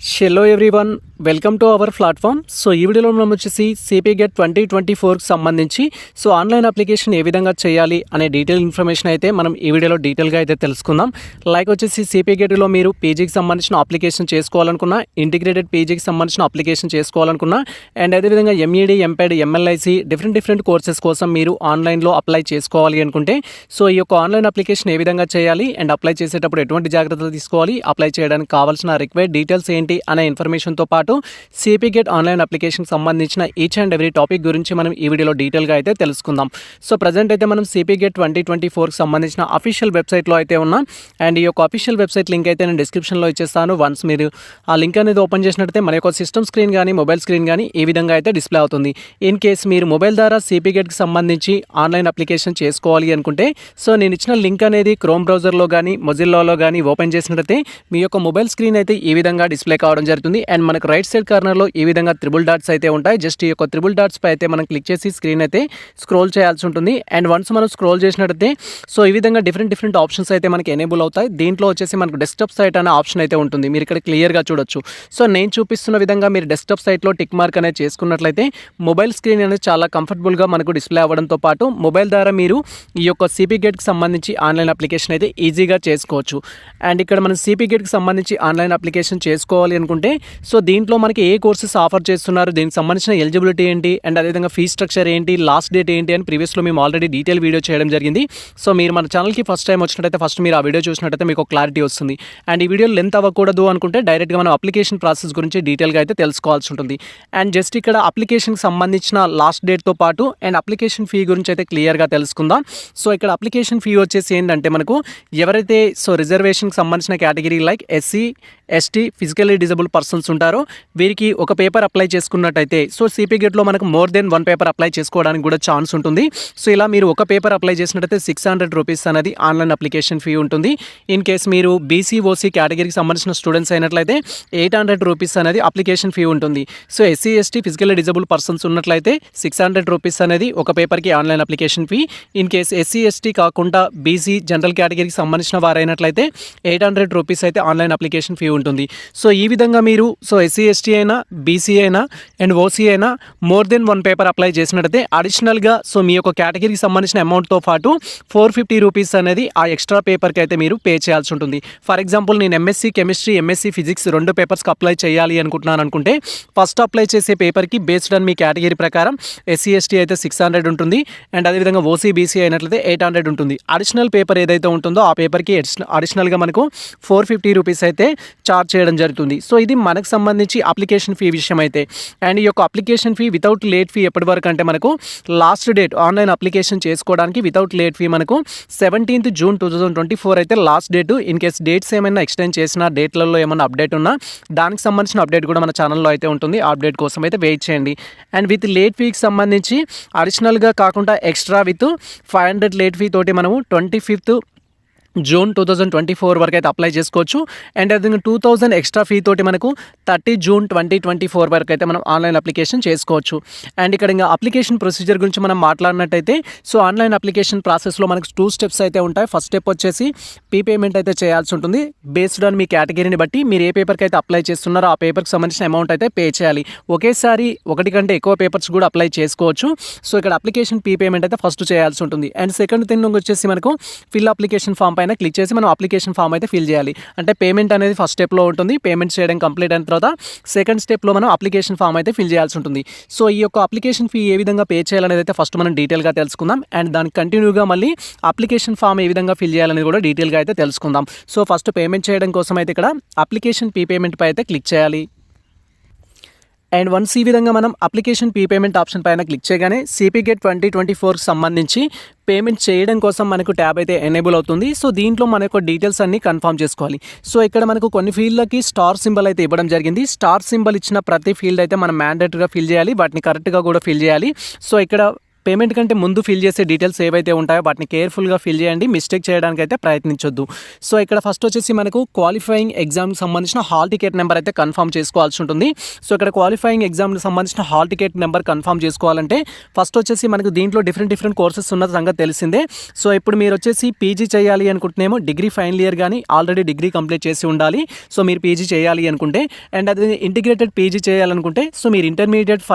Hello everyone, welcome to our platform. So ఈ వీడియోలో మనం వచ్చేసి సిపి గెట్ 2024కి సంబంధించి ఆన్లైన్ అప్లికేషన్ ఏ విధంగా చేయాలి అనే డీటెయిల్ ఇన్ఫర్మేషన్ అయితే మనం ఈ వీడియోలో డీటెయిల్గా అయితే తెలుసుకుందాం. లైక్ వచ్చేసి సిపి గెట్లో మీరు పీజీకి సంబంధించిన అప్లికేషన్ చేసుకోవాలనుకున్నా, ఇంటిగ్రేటెడ్ పీజీకి సంబంధించిన అప్లికేషన్ చేసుకోవాలనుకున్నా, అండ్ అదేవిధంగా MEd, MPEd, MLISc different courses కోసం మీరు ఆన్లైన్లో అప్లై చేసుకోవాలి అనుకుంటే ఈ యొక్క ఆన్లైన్ అప్లికేషన్ ఏ విధంగా చేయాలి అండ్ అప్లై చేసేటప్పుడు ఎటువంటి జాగ్రత్తలు తీసుకోవాలి, అప్లై చేయడానికి కావాల్సిన రిక్వైర్డ్ డీటెయిల్స్ ఏంటి అనే ఇన్ఫర్మేషన్తో పాటు సిపి గెట్ ఆన్లైన్ అప్లికేషన్కి సంబంధించిన ఈచ్ అండ్ ఎవ్రీ టాపిక్ గురించి మనం ఈ వీడియోలో డీటెయిల్గా అయితే తెలుసుకుందాం. సో ప్రజెంట్ అయితే మనం సిపి గెట్ 2024కి సంబంధించిన అఫీషియల్ వెబ్సైట్లో అయితే ఉన్నాం. అండ్ ఈ యొక్క అఫీషియల్ వెబ్సైట్ లింక్ అయితే నేను డిస్క్రిప్షన్లో ఇచ్చేస్తాను. వన్స్ మీరు ఆ లింక్ అనేది ఓపెన్ చేసినట్టయితే మన యొక్క సిస్టమ్ స్క్రీన్ కానీ మొబైల్ స్క్రీన్ కానీ ఈ విధంగా అయితే డిస్ప్లే అవుతుంది. ఇన్ కేస్ మీరు మొబైల్ ద్వారా సిపి గెట్కి సంబంధించి ఆన్లైన్ అప్లికేషన్ చేసుకోవాలి అనుకుంటే నేను ఇచ్చిన లింక్ అనేది క్రోమ్ బ్రౌజర్లో కానీ మొజిల్లాలో కానీ ఓపెన్ చేసినట్టయితే మీ యొక్క మొబైల్ స్క్రీన్ అయితే ఈ విధంగా డిస్ప్లే కావడం జరుగుతుంది. అండ్ మనకు రైట్ సైడ్ కార్నర్లో ఈ విధంగా త్రిబుల్ డాట్స్ అయితే ఉంటాయి. జస్ట్ ఈ యొక్క త్రిబుల్ డాట్స్ పై అయితే మనం క్లిక్ చేసి స్క్రీన్ అయితే స్క్రోల్ చేయాల్సి ఉంటుంది. అండ్ వన్స్ మనం స్క్రోల్ చేసినట్టయితే ఈ విధంగా డిఫరెంట్ ఆప్షన్స్ అయితే మనకి ఎనేబుల్ అవుతాయి. దీంట్లో వచ్చేసి మనకు డెస్క్టాప్ సైట్ అనే ఆప్షన్ అయితే ఉంటుంది. మీరు ఇక్కడ క్లియర్గా చూడొచ్చు. నేను చూపిస్తున్న విధంగా మీరు డెస్క్టాప్ సైట్లో టిక్ మార్క్ అనేది చేసుకున్నట్లయితే మొబైల్ స్క్రీన్ అనేది చాలా కంఫర్టబుల్గా మనకు డిస్ప్లే అవ్వడంతో పాటు మొబైల్ ద్వారా మీరు ఈ యొక్క సిపి గెట్కి సంబంధించి ఆన్లైన్ అప్లికేషన్ అయితే ఈజీగా చేసుకోవచ్చు. అండ్ ఇక్కడ మనం సిపి గెట్కి సంబంధించి ఆన్లైన్ అప్లికేషన్ చేసుకోవాలి అనుకుంటే దీంట్లో మనకి ఏ కోర్సెస్ ఆఫర్ చేస్తున్నారు, దీనికి సంబంధించిన ఎలిజిబిలిటీ ఏంటి, అండ్ అదేవిధంగా ఫీ స్ట్రక్చర్ ఏంటి, లాస్ట్ డేట్ ఏంటి అని ప్రీవియస్లో మేము ఆల్రెడీ డీటెయిల్ వీడియో చేయడం జరిగింది. మీరు మన ఛానల్కి ఫస్ట్ టైం వచ్చినట్టయితే ఫస్ట్ మీరు ఆ వీడియో చూసినట్టయితే మీకు క్లారిటీ వస్తుంది. అండ్ ఈ వీడియో లెంత్ అవ్వకూడదు అనుకుంటే డైరెక్ట్గా మనం అప్లికేషన్ ప్రాసెస్ గురించి డీటెయిల్గా అయితే తెలుసుకోవాల్సి ఉంటుంది. అండ్ జస్ట్ ఇక్కడ అప్లికేషన్కి సంబంధించిన లాస్ట్ డేట్తో పాటు అండ్ అప్లికేషన్ ఫీ గురించి అయితే క్లియర్గా తెలుసుకుందాం. ఇక్కడ అప్లికేషన్ ఫీ వచ్చేసి ఏంటంటే మనకు ఎవరైతే రిజర్వేషన్కి సంబంధించిన category like SC, ST, physically disable persons ఉంటారో వీరికి ఒక పేపర్ అప్లై చేసుకున్నట్టయితే సిపి గెట్లో మనకు మోర్ దెన్ 1 పేపర్ అప్లై చేసుకోవడానికి కూడా ఛాన్స్ ఉంటుంది. ఇలా మీరు ఒక పేపర్ అప్లై చేసినట్టయితే 600 రూపీస్ అనేది ఆన్లైన్ అప్లికేషన్ ఫీ ఉంటుంది. ఇన్ కేస్ మీరు బీసీ, ఓసీ కేటగిరీకి సంబంధించిన స్టూడెంట్స్ అయినట్లయితే 800 రూపీస్ అనేది అప్లికేషన్ ఫీ ఉంటుంది. SC, ST, physically disable persons ఉన్నట్లయితే 600 రూపీస్ అనేది ఒక పేపర్కి online application fee. In case SC, ST కాకుండా బీసీ, జనరల్ కేటగిరీకి సంబంధించిన వారైనట్లయితే 800 రూపీస్ అయితే ఆన్లైన్ అప్లికేషన్ ఫీ ఉంటుంది. ఈ విధంగా మీరు ఎస్సీ, ఎస్టీ అయినా, బీసీ అయినా అండ్ ఓసీ అయినా మోర్ దెన్ 1 పేపర్ అప్లై చేసినట్టయితే అడిషనల్గా మీ యొక్క కేటగిరీకి సంబంధించిన అమౌంట్తో పాటు 450 రూపీస్ అనేది ఆ ఎక్స్ట్రా పేపర్కి అయితే మీరు పే చేయాల్సి ఉంటుంది. ఫర్ ఎగ్జాంపుల్ నేను ఎంఎస్సీ కెమిస్ట్రీ, ఎంఎస్సీ ఫిజిక్స్ 2 పేపర్స్కి అప్లై చేయాలి అనుకుంటున్నాను అనుకుంటే ఫస్ట్ అప్లై చేసే పేపర్కి బేస్డ్ ఆన్ మీ కేటగిరీ ప్రకారం ఎస్సీ, ఎస్టీ అయితే 600 ఉంటుంది. అండ్ అదేవిధంగా ఓసీ, బీసీ అయినట్లయితే 800 ఉంటుంది. అడిషనల్ పేపర్ ఏదైతే ఉంటుందో ఆ పేపర్కి అడిషనల్గా మనకు 450 రూపీస్ అయితే చార్జ్ చేయడం జరుగుతుంది. ఇది మనకు సంబంధించి అప్లికేషన్ ఫీ విషయం అయితే. అండ్ ఈ యొక్క application fee without late fee ఎప్పటి వరకు అంటే మనకు లాస్ట్ డేట్ ఆన్లైన్ అప్లికేషన్ చేసుకోవడానికి వితౌట్ లేట్ ఫీ మనకు 17th June 2024 అయితే last date. In case dates ఏమైనా ఎక్స్టెండ్ చేసినా, డేట్లలో ఏమైనా అప్డేట్ ఉన్నా దానికి సంబంధించిన అప్డేట్ కూడా మన ఛానల్లో అయితే ఉంటుంది. ఆ అప్డేట్ కోసం అయితే వెయిట్ చేయండి. అండ్ విత్ లేట్ ఫీకి సంబంధించి అడిషనల్గా కాకుండా ఎక్స్ట్రా విత్ 500 లేట్ ఫీ తోటి మనము 25th June 2024 వరకు అయితే అప్లై చేసుకోవచ్చు. అండ్ అదే 2000 ఎక్స్ట్రా ఫీ తోటి మనకు 30 June 2024 వరకు అయితే మనం ఆన్లైన్ అప్లికేషన్ చేసుకోవచ్చు. అండ్ ఇక్కడ ఇంకా అప్లికేషన్ ప్రొసీజర్ గురించి మనం మాట్లాడినట్టయితే ఆన్లైన్ అప్లికేషన్ ప్రాసెస్లో మనకు 2 స్టెప్స్ అయితే ఉంటాయి. ఫస్ట్ స్టెప్ వచ్చేసి పేమెంట్ అయితే చేయాల్సి ఉంటుంది. బేస్డ్ ఆన్ మీ కేటగిరీని బట్టి మీరు ఏ పేపర్కి అయితే అప్లై చేస్తున్నారో ఆ పేపర్కి సంబంధించిన అమౌంట్ అయితే పే చేయాలి. ఒకేసారి 1 కంటే ఎక్కువ పేపర్స్ కూడా అప్లై చేసుకోవచ్చు. ఇక్కడ అప్లికేషన్ పేమెంట్ అయితే ఫస్ట్ చేయాల్సి ఉంటుంది. అండ్ సెకండ్ థింగ్ వచ్చేసి మనకు ఫిల్ అప్లికేషన్ ఫామ్ పైన క్లిక్ చేసి మనం అప్లికేషన్ ఫామ్ అయితే ఫిల్ చేయాలి. అంటే పేమెంట్ అనేది ఫస్ట్ స్టెప్లో ఉంటుంది. పేమెంట్ చేయడం కంప్లీట్ అయిన తర్వాత సెకండ్ స్టెప్లో మనం అప్లికేషన్ ఫామ్ అయితే ఫిల్ చేయాల్సి ఉంటుంది. ఈ యొక్క అప్లికేషన్ ఫీ ఏ విధంగా పే చేయాలనేది అయితే ఫస్ట్ మనం డీటెయిల్గా తెలుసుకుందాం. అండ్ దానికి కంటిన్యూగా మళ్ళీ అప్లికేషన్ ఫామ్ ఏ విధంగా ఫిల్ చేయాలనేది కూడా డీటెయిల్గా అయితే తెలుసుకుందాం. ఫస్ట్ పేమెంట్ చేయడం కోసం అయితే ఇక్కడ అప్లికేషన్ పేమెంట్ పై అయితే క్లిక్ చేయాలి. అండ్ వన్స్ ఈ విధంగా మనం అప్లికేషన్ పేమెంట్ ఆప్షన్ పైన క్లిక్ చేయగానే సిపి గెట్ 2024కి సంబంధించి పేమెంట్ చేయడం కోసం మనకు ట్యాబ్ అయితే ఎనేబుల్ అవుతుంది. దీంట్లో మన యొక్క డీటెయిల్స్ అన్ని కన్ఫర్మ్ చేసుకోవాలి. ఇక్కడ మనకు కొన్ని ఫీల్డ్లకి స్టార్ సింబల్ అయితే ఇవ్వడం జరిగింది. స్టార్ సింబల్ ఇచ్చిన ప్రతి ఫీల్డ్ అయితే మనం మ్యాండేటరీగా ఫిల్ చేయాలి. వాటిని కరెక్ట్గా కూడా ఫిల్ చేయాలి. ఇక్కడ పేమెంట్ కంటే ముందు ఫిల్ చేసే డీటెయిల్స్ ఏవైతే ఉంటాయో వాటిని కేర్ఫుల్గా ఫిల్ చేయండి, మిస్టేక్ చేయడానికి అయితే ప్రయత్నించొద్దు. సో ఇక్కడ ఫస్ట్ వచ్చేసి మనకు క్వాలిఫైయింగ్ ఎగ్జామ్కి సంబంధించిన హాల్ టికెట్ నెంబర్ అయితే కన్ఫర్మ్ చేసుకోవాల్సి ఉంటుంది. సో ఇక్కడ క్వాలిఫైయింగ్ ఎగ్జామ్కి సంబంధించిన హాల్ టికెట్ నెంబర్ కన్ఫర్మ్ చేసుకోవాలంటే ఫస్ట్ వచ్చేసి మనకు దీంట్లో డిఫరెంట్ కోర్సెస్ ఉన్న సంగతి తెలిసిందే. సో ఇప్పుడు మీరు వచ్చేసి పీజీ చేయాలి అనుకుంటేనేమో డిగ్రీ ఫైనల్ ఇయర్ కానీ ఆల్రెడీ డిగ్రీ కంప్లీట్ చేసి ఉండాలి. సో మీరు పీజీ చేయాలి అనుకుంటే, అండ్ అది ఇంటిగ్రేటెడ్ పీజీ చేయాలనుకుంటే సో మీరు ఇంటర్మీడియట్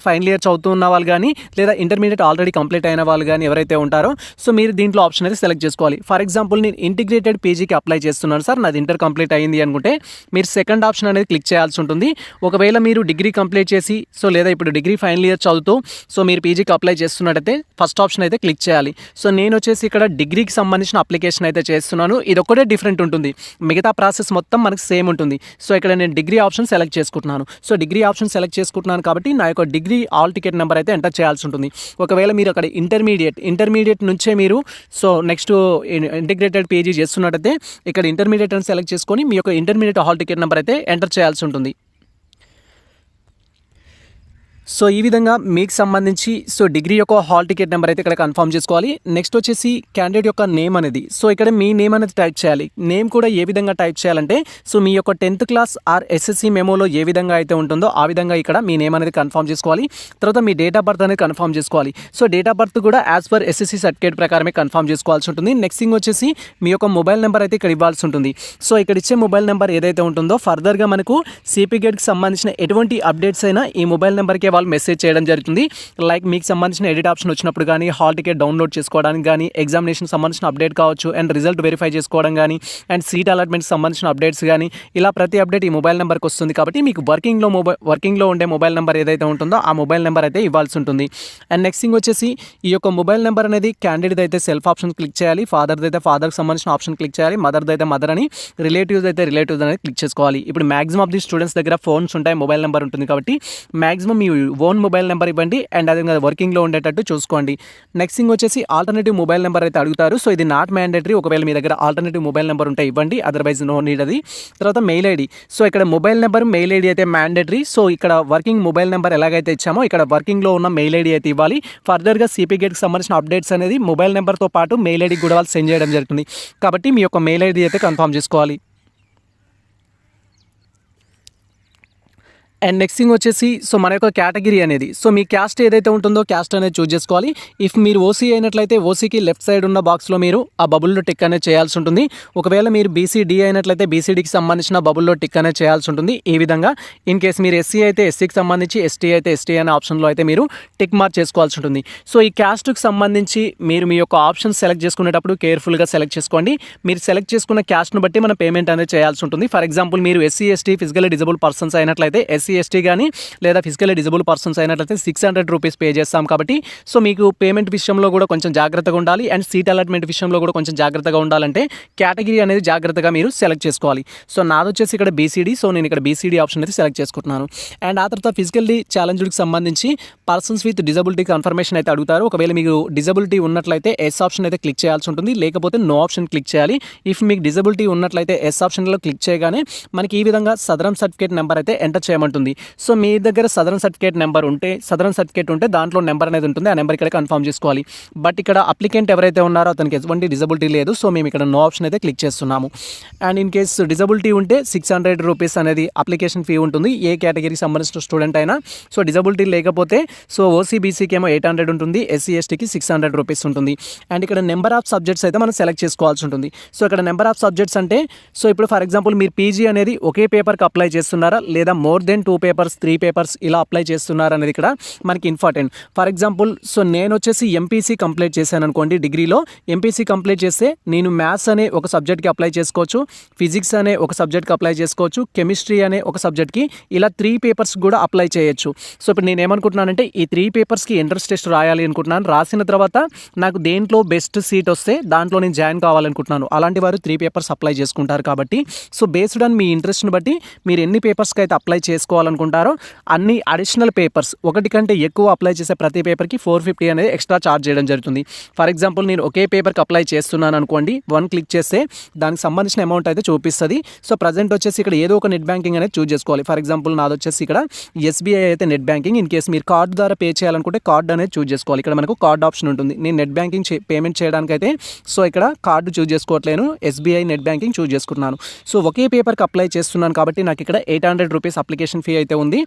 ఫైనల్ ఇయర్ చదువుతున్న వాళ్ళు కానీ లేదా ఇంటర్మీడియట్ ఆల్రెడీ కంప్లీట్ అయిన వాళ్ళు కానీ ఎవరైతే ఉంటారో సో మీరు దీంట్లో ఆప్షన్ అయితే సెలెక్ట్ చేసుకోవాలి. ఫర్ ఎగ్జాంపుల్ నేను ఇంటిగ్రేటెడ్ పీజీకి అప్లై చేస్తున్నాను సార్, నాది ఇంటర్ కంప్లీట్ అయింది అనుకుంటే మీరు సెకండ్ ఆప్షన్ అనేది క్లిక్ చేయాల్సి ఉంటుంది. ఒకవేళ మీరు డిగ్రీ కంప్లీట్ చేసి సో లేదా ఇప్పుడు డిగ్రీ ఫైనల్ ఇయర్ చదువుతూ సో మీరు పీజీకి అప్లై చేస్తున్నట్టయితే ఫస్ట్ ఆప్షన్ అయితే క్లిక్ చేయాలి. సో నేను వచ్చేసి ఇక్కడ డిగ్రీకి సంబంధించిన అప్లికేషన్ అయితే చేస్తున్నాను. ఇది ఒక్కటే డిఫరెంట్ ఉంటుంది, మిగతా ప్రాసెస్ మొత్తం మనకు సేమ్ ఉంటుంది. సో ఇక్కడ నేను డిగ్రీ ఆప్షన్ సెలెక్ట్ చేసుకుంటున్నాను. సో డిగ్రీ ఆప్షన్ సెలెక్ట్ చేసుకుంటున్నాను కాబట్టి నా యొక్క డిగ్రీ ఆల్ టికెట్ నెంబర్ అయితే ఎంటర్ చేయాల్సి ఉంటుంది. ఒకవేళ మీరు అక్కడ ఇంటర్మీడియట్ నుంచే మీరు సో నెక్స్ట్ ఇంటిగ్రేటెడ్ పీజీ చేస్తున్నట్టయితే ఇక్కడ ఇంటర్మీడియట్ అని సెలెక్ట్ చేసుకొని మీ యొక్క ఇంటర్మీడియట్ హాల్ టికెట్ నెంబర్ అయితే ఎంటర్ చేయాల్సి ఉంటుంది. సో ఈ విధంగా మీకు సంబంధించి సో డిగ్రీ యొక్క హాల్ టికెట్ నెంబర్ అయితే ఇక్కడ కన్ఫర్మ్ చేసుకోవాలి. నెక్స్ట్ వచ్చేసి క్యాండిడేట్ యొక్క నేమ్ అనేది సో ఇక్కడ మీ నేమ్ అనేది టైప్ చేయాలి. నేమ్ కూడా ఏ విధంగా టైప్ చేయాలంటే సో మీ యొక్క 10th క్లాస్ ఆర్ ఎస్ఎస్సి మెమోలో ఏ విధంగా అయితే ఉంటుందో ఆ విధంగా ఇక్కడ మీ నేమ్ అనేది కన్ఫర్మ్ చేసుకోవాలి. తర్వాత మీ డేట్ ఆఫ్ బర్త్ అనేది కన్ఫర్మ్ చేసుకోవాలి. సో డేట్ ఆఫ్ బర్త్ కూడా యాజ్ పర్ ఎస్ఎస్సి సర్టిఫికేట్ ప్రకారమే కన్ఫర్మ్ చేసుకోవాల్సి ఉంటుంది. నెక్స్ట్ థింగ్ వచ్చేసి మీ యొక్క మొబైల్ నెంబర్ అయితే ఇక్కడ ఇవ్వాల్సి ఉంటుంది. సో ఇక్కడ ఇచ్చే మొబైల్ నెంబర్ ఏదైతే ఉంటుందో ఫర్దర్గా మనకు సిపి గేట్కి సంబంధించిన ఎటువంటి అప్డేట్స్ అయినా ఈ మొబైల్ నెంబర్కే వాళ్ళు మెసేజ్ చేయడం జరుగుతుంది. లైక్ మీకు సంబంధించిన ఎడిట్ ఆప్షన్ వచ్చినప్పుడు కానీ హాల్ టికెట్ డౌన్లోడ్ చేసుకోవడానికి కానీ ఎగ్జామినేషన్ సంబంధించిన అప్డేట్ కావచ్చు అండ్ రిజల్ట్ వెరిఫై చేసుకోవడం కానీ అండ్ సీట్ అలాట్మెంట్ సంబంధించిన అప్డేట్స్ కానీ ఇలా ప్రతి అప్డేట్ ఈ మొబైల్ నెంబర్కి వస్తుంది. కాబట్టి మీకు వర్కింగ్లో ఉండే మొబైల్ నెంబర్ ఏదైతే ఉంటుందో ఆ మొబైల్ నెంబర్ అయితే ఇవ్వాల్సి ఉంటుంది. అండ్ నెక్స్ట్ థింగ్ వచ్చేసి ఈ యొక్క మొబైల్ నెంబర్ అనేది క్యాండిడేట్ అయితే సెల్ఫ్ ఆప్షన్ క్లిక్ చేయాలి, ఫాదర్ది అయితే ఫాదర్కి సంబంధించిన ఆప్షన్ క్లిక్ చేయాలి, మదర్ది అయితే మదర్ అని, రిలేటివ్స్ అయితే రిలేటివ్స్ అనేది క్లిక్ చేసుకోవాలి. ఇప్పుడు మ్యాక్సిమం ఆఫ్ ది స్టూడెంట్స్ దగ్గర ఫోన్స్ ఉంటాయి, మొబైల్ నెంబర్ ఉంటుంది కాబట్టి మ్యాక్సిమం మీ ఓన్ మొబైల్ నెంబర్ ఇవ్వండి అండ్ అదే వర్కింగ్లో ఉండేటట్టు చూసుకోండి. నెక్స్ట్ థింగ్ వచ్చేసి ఆల్టర్నేటివ్ మొబైల్ నెంబర్ అయితే అడుగుతారు. సో ఇది నాట్ మ్యాండేటరీ, ఒకవేళ మీ దగ్గర ఆల్టర్నేటివ్ మొబైల్ నెంబర్ ఉంటే ఇవ్వండి, అదర్వైజ్ నో నీడ్ అది. తర్వాత మెయిల్ ఐడి, సో ఇక్కడ మొబైల్ నెంబర్ మెయిల్ ఐడి అయితే మ్యాండేటరీ. సో ఇక్కడ వర్కింగ్ మొబైల్ నెంబర్ ఎలాగైతే ఇచ్చామో ఇక్కడ వర్కింగ్లో ఉన్న మెయిల్ ఐడి అయితే ఇవ్వాలి. ఫర్దర్గా సిపి గేట్కి సంబంధించిన అప్డేట్స్ అనేది మొబైల్ నెంబర్తో పాటు మెయిల్ ఐడి కూడా వాళ్ళు సెండ్ చేయడం జరుగుతుంది. కాబట్టి మీ యొక్క మెయిల్ ఐడి అయితే కన్ఫర్మ్ చేసుకోవాలి. అండ్ నెక్స్ట్ థింగ్ వచ్చేసి సో మన యొక్క కేటగిరీ అనేది సో మీ క్యాస్ట్ ఏదైతే ఉంటుందో క్యాస్ట్ అనేది చూస్ చేసుకోవాలి. ఇఫ్ మీరు ఓసీ అయినట్లయితే ఓసీకి లెఫ్ట్ సైడ్ ఉన్న బాక్స్లో మీరు ఆ బబుల్లో టిక్ అనేది చేయాల్సి ఉంటుంది. ఒకవేళ మీరు బీసీడీ అయినట్లయితే బీసీడీకి సంబంధించిన బబుల్లో టిక్ అనేది చేయాల్సి ఉంటుంది. ఈ విధంగా ఇన్ కేసు మీరు ఎస్సీ అయితే ఎస్సీకి సంబంధించి, ఎస్టీ అయితే ఎస్టీ అనే ఆప్షన్లో అయితే మీరు టిక్ మార్క్ చేసుకోవాల్సి ఉంటుంది. సో ఈ క్యాస్ట్కి సంబంధించి మీరు మీ యొక్క ఆప్షన్ సెలెక్ట్ చేసుకునేటప్పుడు కేర్ఫుల్గా సెలెక్ట్ చేసుకోండి. మీరు సెలెక్ట్ చేసుకున్న క్యాస్ట్ను బట్టి మన పేమెంట్ అనేది చేయాల్సి ఉంటుంది. ఫర్ ఎగ్జాంపుల్ మీరు SC ST physically disable persons అయినట్లయితే ఎస్సీ కానీ లేదా ఫిజికల్లీ డిజబుల్ పర్సన్స్ అయినట్లయితే 600 రూపీస్ పే చేస్తాం. కాబట్టి సో మీకు పేమెంట్ విషయంలో కూడా కొంచెం జాగ్రత్తగా ఉండాలి అండ్ సీట్ అలాట్మెంట్ విషయంలో కూడా కొంచెం జాగ్రత్తగా ఉండాలంటే కేటగిరీ అనేది జాగ్రత్తగా మీరు సెలెక్ట్ చేసుకోవాలి. సో నాది వచ్చేసి ఇక్కడ బీసీడీ, సో నేను ఇక్కడ బీసీడీ ఆప్షన్ అయితే సెలెక్ట్ చేసుకుంటున్నాను. అండ్ ఆ తర్వాత ఫిజికల్లీ ఛాలెంజ్డ్కి సంబంధించి పర్సన్స్ విత్ డిజబిలిటీ కన్ఫర్మేషన్ అయితే అడుగుతారు. ఒకవేళ మీకు డిజబిలిటీ ఉన్నట్లయితే ఎస్ ఆప్షన్ అయితే క్లిక్ చేయాల్సి ఉంటుంది, లేకపోతే నో ఆప్షన్ క్లిక్ చేయాలి. ఇఫ్ మీకు డిజబిలిటీ ఉన్నట్లయితే ఎస్ ఆప్షన్లో క్లిక్ చేయగానే మనకి ఈ విధంగా సదరన్ సర్టిఫికేట్ నెంబర్ అయితే ఎంటర్ చేయమంటుంది. సో మీ దగ్గర సదరన్ సర్టిఫికేట్ ఉంటే దాంట్లో నెంబర్ అనేది ఉంటుంది, ఆ నెంబర్ ఇక్కడ కన్ఫర్మ్ చేసుకోవాలి. బట్ ఇక్కడ అప్లికెంట్ ఎవరైతే ఉన్నారో అతనికి ఎటువంటి డిజబిలిటీ లేదు, సో మేము ఇక్కడ నో ఆప్షన్ అయితే క్లిక్ చేస్తున్నాము. అండ్ ఇన్ కేసు డిజబిలిటీ ఉంటే 600 రూపీస్ అనేది అప్లికేషన్ ఫీ ఉంటుంది, ఏ కేటగిరీకి సంబంధించిన స్టూడెంట్ అయినా. సో డిజబిలిటీ లేకపోతే సో ఓసీబీసీకి ఏమో 800 ఉంటుంది, ఎస్సీ ఎస్టీకి 600 రూపీస్ ఉంటుంది. అండ్ ఇక్కడ నెంబర్ ఆఫ్ సబ్జెక్ట్స్ అయితే మనం సెలెక్ట్ చేసుకోవాల్సి ఉంటుంది. సో ఇక్కడ నెంబర్ ఆఫ్ సబ్జెక్ట్స్ అంటే సో ఇప్పుడు ఫర్ ఎగ్జాంపుల్ మీరు పీజీ అనేది ఒకే పేపర్కి అప్లై చేస్తున్నారా లేదా మోర్ దెన్ 2 పేపర్స్ 3 పేపర్స్ ఇలా అప్లై చేస్తున్నారు అనేది ఇక్కడ మనకి ఇంపార్టెంట్. ఫర్ ఎగ్జాంపుల్ సో నేను వచ్చేసి ఎంపీసీ కంప్లీట్ చేశాను అనుకోండి, డిగ్రీలో ఎంపీసీ కంప్లీట్ చేస్తే నేను మ్యాథ్స్ అనే ఒక సబ్జెక్ట్కి అప్లై చేసుకోవచ్చు, ఫిజిక్స్ అనే ఒక సబ్జెక్ట్కి అప్లై చేసుకోవచ్చు, కెమిస్ట్రీ అనే ఒక సబ్జెక్ట్కి, ఇలా 3 పేపర్స్ కూడా అప్లై చేయొచ్చు. సో ఇప్పుడు నేను ఏమనుకుంటున్నానంటే ఈ 3 పేపర్స్కి ఎంట్రన్స్ టెస్ట్ రాయాలి అనుకుంటున్నాను. రాసిన తర్వాత నాకు దేంట్లో బెస్ట్ సీట్ వస్తే దాంట్లో నేను జాయిన్ కావాలనుకుంటున్నాను. అలాంటి వారు 3 పేపర్స్ అప్లై చేసుకుంటారు. కాబట్టి సో బేస్డ్ ఆన్ మీ ఇంట్రెస్ట్ని బట్టి మీరు ఎన్ని పేపర్స్కి అయితే అప్లై చేసుకోవాలి చేసుకోవాలనుకుంటారో అన్ని అడిషనల్ పేపర్స్ ఒకటి కంటే ఎక్కువ అప్లై చేసే ప్రతి పేపర్కి 450 అనేది ఎక్స్ట్రా ఛార్జ్ చేయడం జరుగుతుంది. ఫర్ ఎగ్జాంపుల్ నేను ఒకే పేపర్కి అప్లై చేస్తున్నాను అనుకోండి, 1 క్లిక్ చేస్తే దానికి సంబంధించిన అమౌంట్ అయితే చూపిస్తుంది. సో ప్రజెంట్ వచ్చేసి ఇక్కడ ఏదో ఒక నెట్ బ్యాంకింగ్ అనేది చూస్ చేసుకోవాలి. ఫర్ ఎగ్జాంపుల్ నాది వచ్చేసి ఇక్కడ ఎస్బీఐ అయితే నెట్ బ్యాంకింగ్. ఇన్ కేసు మీరు కార్డు ద్వారా పే చేయాలనుకుంటే కార్డు అనేది చూస్ చేసుకోవాలి. ఇక్కడ మనకు కార్డ్ ఆప్షన్ ఉంటుంది. నేను నెట్ బ్యాంకింగ్ పేమెంట్ చేయడానికి అయితే సో ఇక్కడ card choose చేసుకోవట్లేను, SBI net banking చూస్ చేసుకున్నాను. సో ఒకే పేపర్కి అప్లై చేస్తున్నాను కాబట్టి నాకు ఇక్కడ 800 రూపీస్ అప్లికేషన్ ఫీ అయితే ఉంది.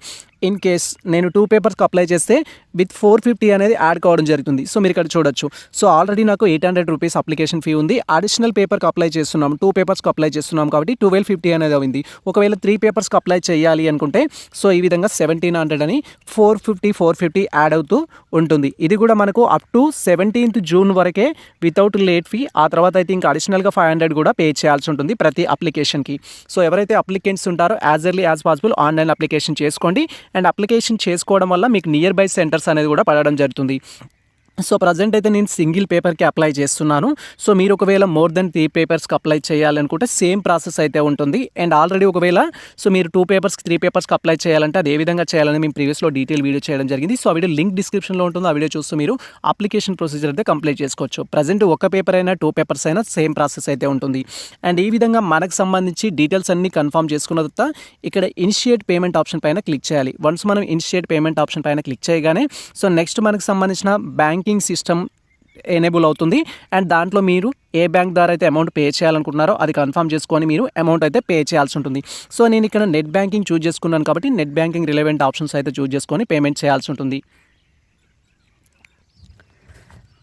ఇన్ కేస్ నేను 2 పేపర్స్కి అప్లై చేస్తే విత్ 450 అనేది యాడ్ కావడం జరుగుతుంది. సో మీరు ఇక్కడ చూడొచ్చు. సో ఆల్రెడీ నాకు 800 రూపీస్ అప్లికేషన్ ఫీ ఉంది. అడిషనల్ పేపర్కి అప్లై చేస్తున్నాం, 2 పేపర్స్కి అప్లై చేస్తున్నాం కాబట్టి 1250 అనేది ఉంది. ఒకవేళ 3 పేపర్స్కి అప్లై చేయాలి అనుకుంటే సో ఈ విధంగా 1700 అని 450 యాడ్ అవుతూ ఉంటుంది. ఇది కూడా మనకు అప్ టు 17th జూన్ వరకే వితౌట్ లేట్ ఫీ. ఆ తర్వాత అయితే ఇంకా అడిషనల్గా 500 కూడా పే చేయాల్సి ఉంటుంది ప్రతి అప్లికేషన్కి. సో ఎవరైతే అప్లికెంట్స్ ఉంటారో as early as possible online application చేసుకోండి. అండ్ అప్లికేషన్ చేసుకోవడం వల్ల మీకు నియర్ బై సెంటర్స్ అనేది కూడా పడడం జరుగుతుంది. సో ప్రజెంట్ అయితే నేను సింగిల్ పేపర్కి అప్లై చేస్తున్నాను. సో మీరు ఒకవేళ మోర్ దెన్ 3 పేపర్స్కి అప్లై చేయాలనుకుంటే సేమ్ ప్రాసెస్ అయితే ఉంటుంది. అండ్ ఆల్రెడీ ఒకవేళ సో మీరు 2 పేపర్స్కి 3 పేపర్స్కి అప్లై చేయాలంటే అది ఏ విధంగా చేయాలని మేము ప్రీవియస్లో డీటెయిల్ వీడియో చేయడం జరిగింది. సో ఆ వీడియో లింక్ డిస్క్రిప్షన్లో ఉంటుంది. ఆ వీడియో చూస్తూ మీరు అప్లికేషన్ ప్రొసీజర్ అయితే కంప్లీట్ చేసుకోవచ్చు. ప్రజెంట్ ఒక పేపర్ అయినా 2 పేపర్స్ అయినా సేమ్ ప్రాసెస్ అయితే ఉంటుంది. అండ్ ఈ విధంగా మనకు సంబంధించి డీటెయిల్స్ అన్ని కన్ఫర్మ్ చేసుకున్న తర్వాత ఇక్కడ ఇనిషియేట్ పేమెంట్ ఆప్షన్ పైన క్లిక్ చేయాలి. వన్స్ మనం ఇనిషియేట్ పేమెంట్ ఆప్షన్ పైన క్లిక్ చేయగానే సో నెక్స్ట్ మనకు సంబంధించిన బ్యాంకింగ్ సిస్టమ్ ఎనేబుల్ అవుతుంది. అండ్ దాంట్లో మీరు ఏ బ్యాంక్ ద్వారా అయితే అమౌంట్ పే చేయాలనుకుంటున్నారో అది కన్ఫర్మ్ చేసుకొని మీరు అమౌంట్ అయితే పే చేయాల్సి ఉంటుంది. సో నేను ఇక్కడ నెట్ బ్యాంకింగ్ చూస్ చేసుకున్నాను కాబట్టి నెట్ బ్యాంకింగ్ రిలవెంట్ ఆప్షన్స్ అయితే చూస్ చేసుకొని పేమెంట్ చేయాల్సి ఉంటుంది.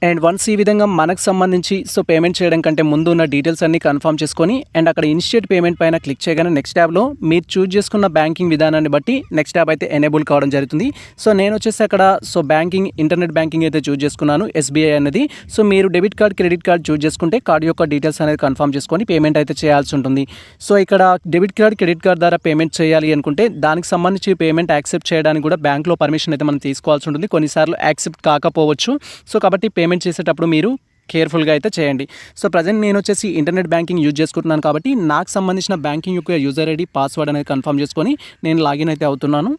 అండ్ వన్స్ ఈ విధంగా మనకు సంబంధించి సో పేమెంట్ చేయడం కంటే ముందు ఉన్న డీటెయిల్స్ అన్ని కన్ఫర్మ్ చేసుకొని అండ్ అక్కడ ఇనిషియేట్ పేమెంట్ పైన క్లిక్ చేయగానే నెక్స్ట్ ట్యాబ్లో మీరు చూస్ చేసుకున్న బ్యాంకింగ్ విధానాన్ని బట్టి నెక్స్ట్ ట్యాబ్ అయితే ఎనేబుల్ కావడం జరుగుతుంది. సో నేను వచ్చేసి అక్కడ సో బ్యాంకింగ్ ఇంటర్నెట్ బ్యాంకింగ్ అయితే చూస్ చేసుకున్నాను, ఎస్బీఐ అనేది. సో మీరు డెబిట్ కార్డ్ క్రెడిట్ కార్డ్ చూస్ చేసుకుంటే కార్డ్ యొక్క డీటెయిల్స్ అనేది కన్ఫర్మ్ చేసుకొని పేమెంట్ అయితే చేయాల్సి ఉంటుంది. సో ఇక్కడ డెబిట్ కార్డ్ క్రెడిట్ కార్డ్ ద్వారా పేమెంట్ చేయాలి అనుకుంటే దానికి సంబంధించి పేమెంట్ యాక్సెప్ట్ చేయడానికి కూడా బ్యాంక్లో పర్మిషన్ అయితే మనం తీసుకోవాల్సి ఉంటుంది. కొన్నిసార్లు యాక్సెప్ట్ కాకపోవచ్చు. సో కాబట్టి పేమెంట్ చేసేటప్పుడు మీరు కేర్ఫుల్గా అయితే చేయండి. సో ప్రజెంట్ నేను వచ్చేసి ఇంటర్నెట్ బ్యాంకింగ్ యూజ్ చేసుకుంటున్నాను కాబట్టి నాకు సంబంధించిన బ్యాంకింగ్ యొక్క యూజర్ ఐడి పాస్వర్డ్ అనేది కన్ఫర్మ్ చేసుకొని నేను లాగిన్ అయితే అవుతున్నాను.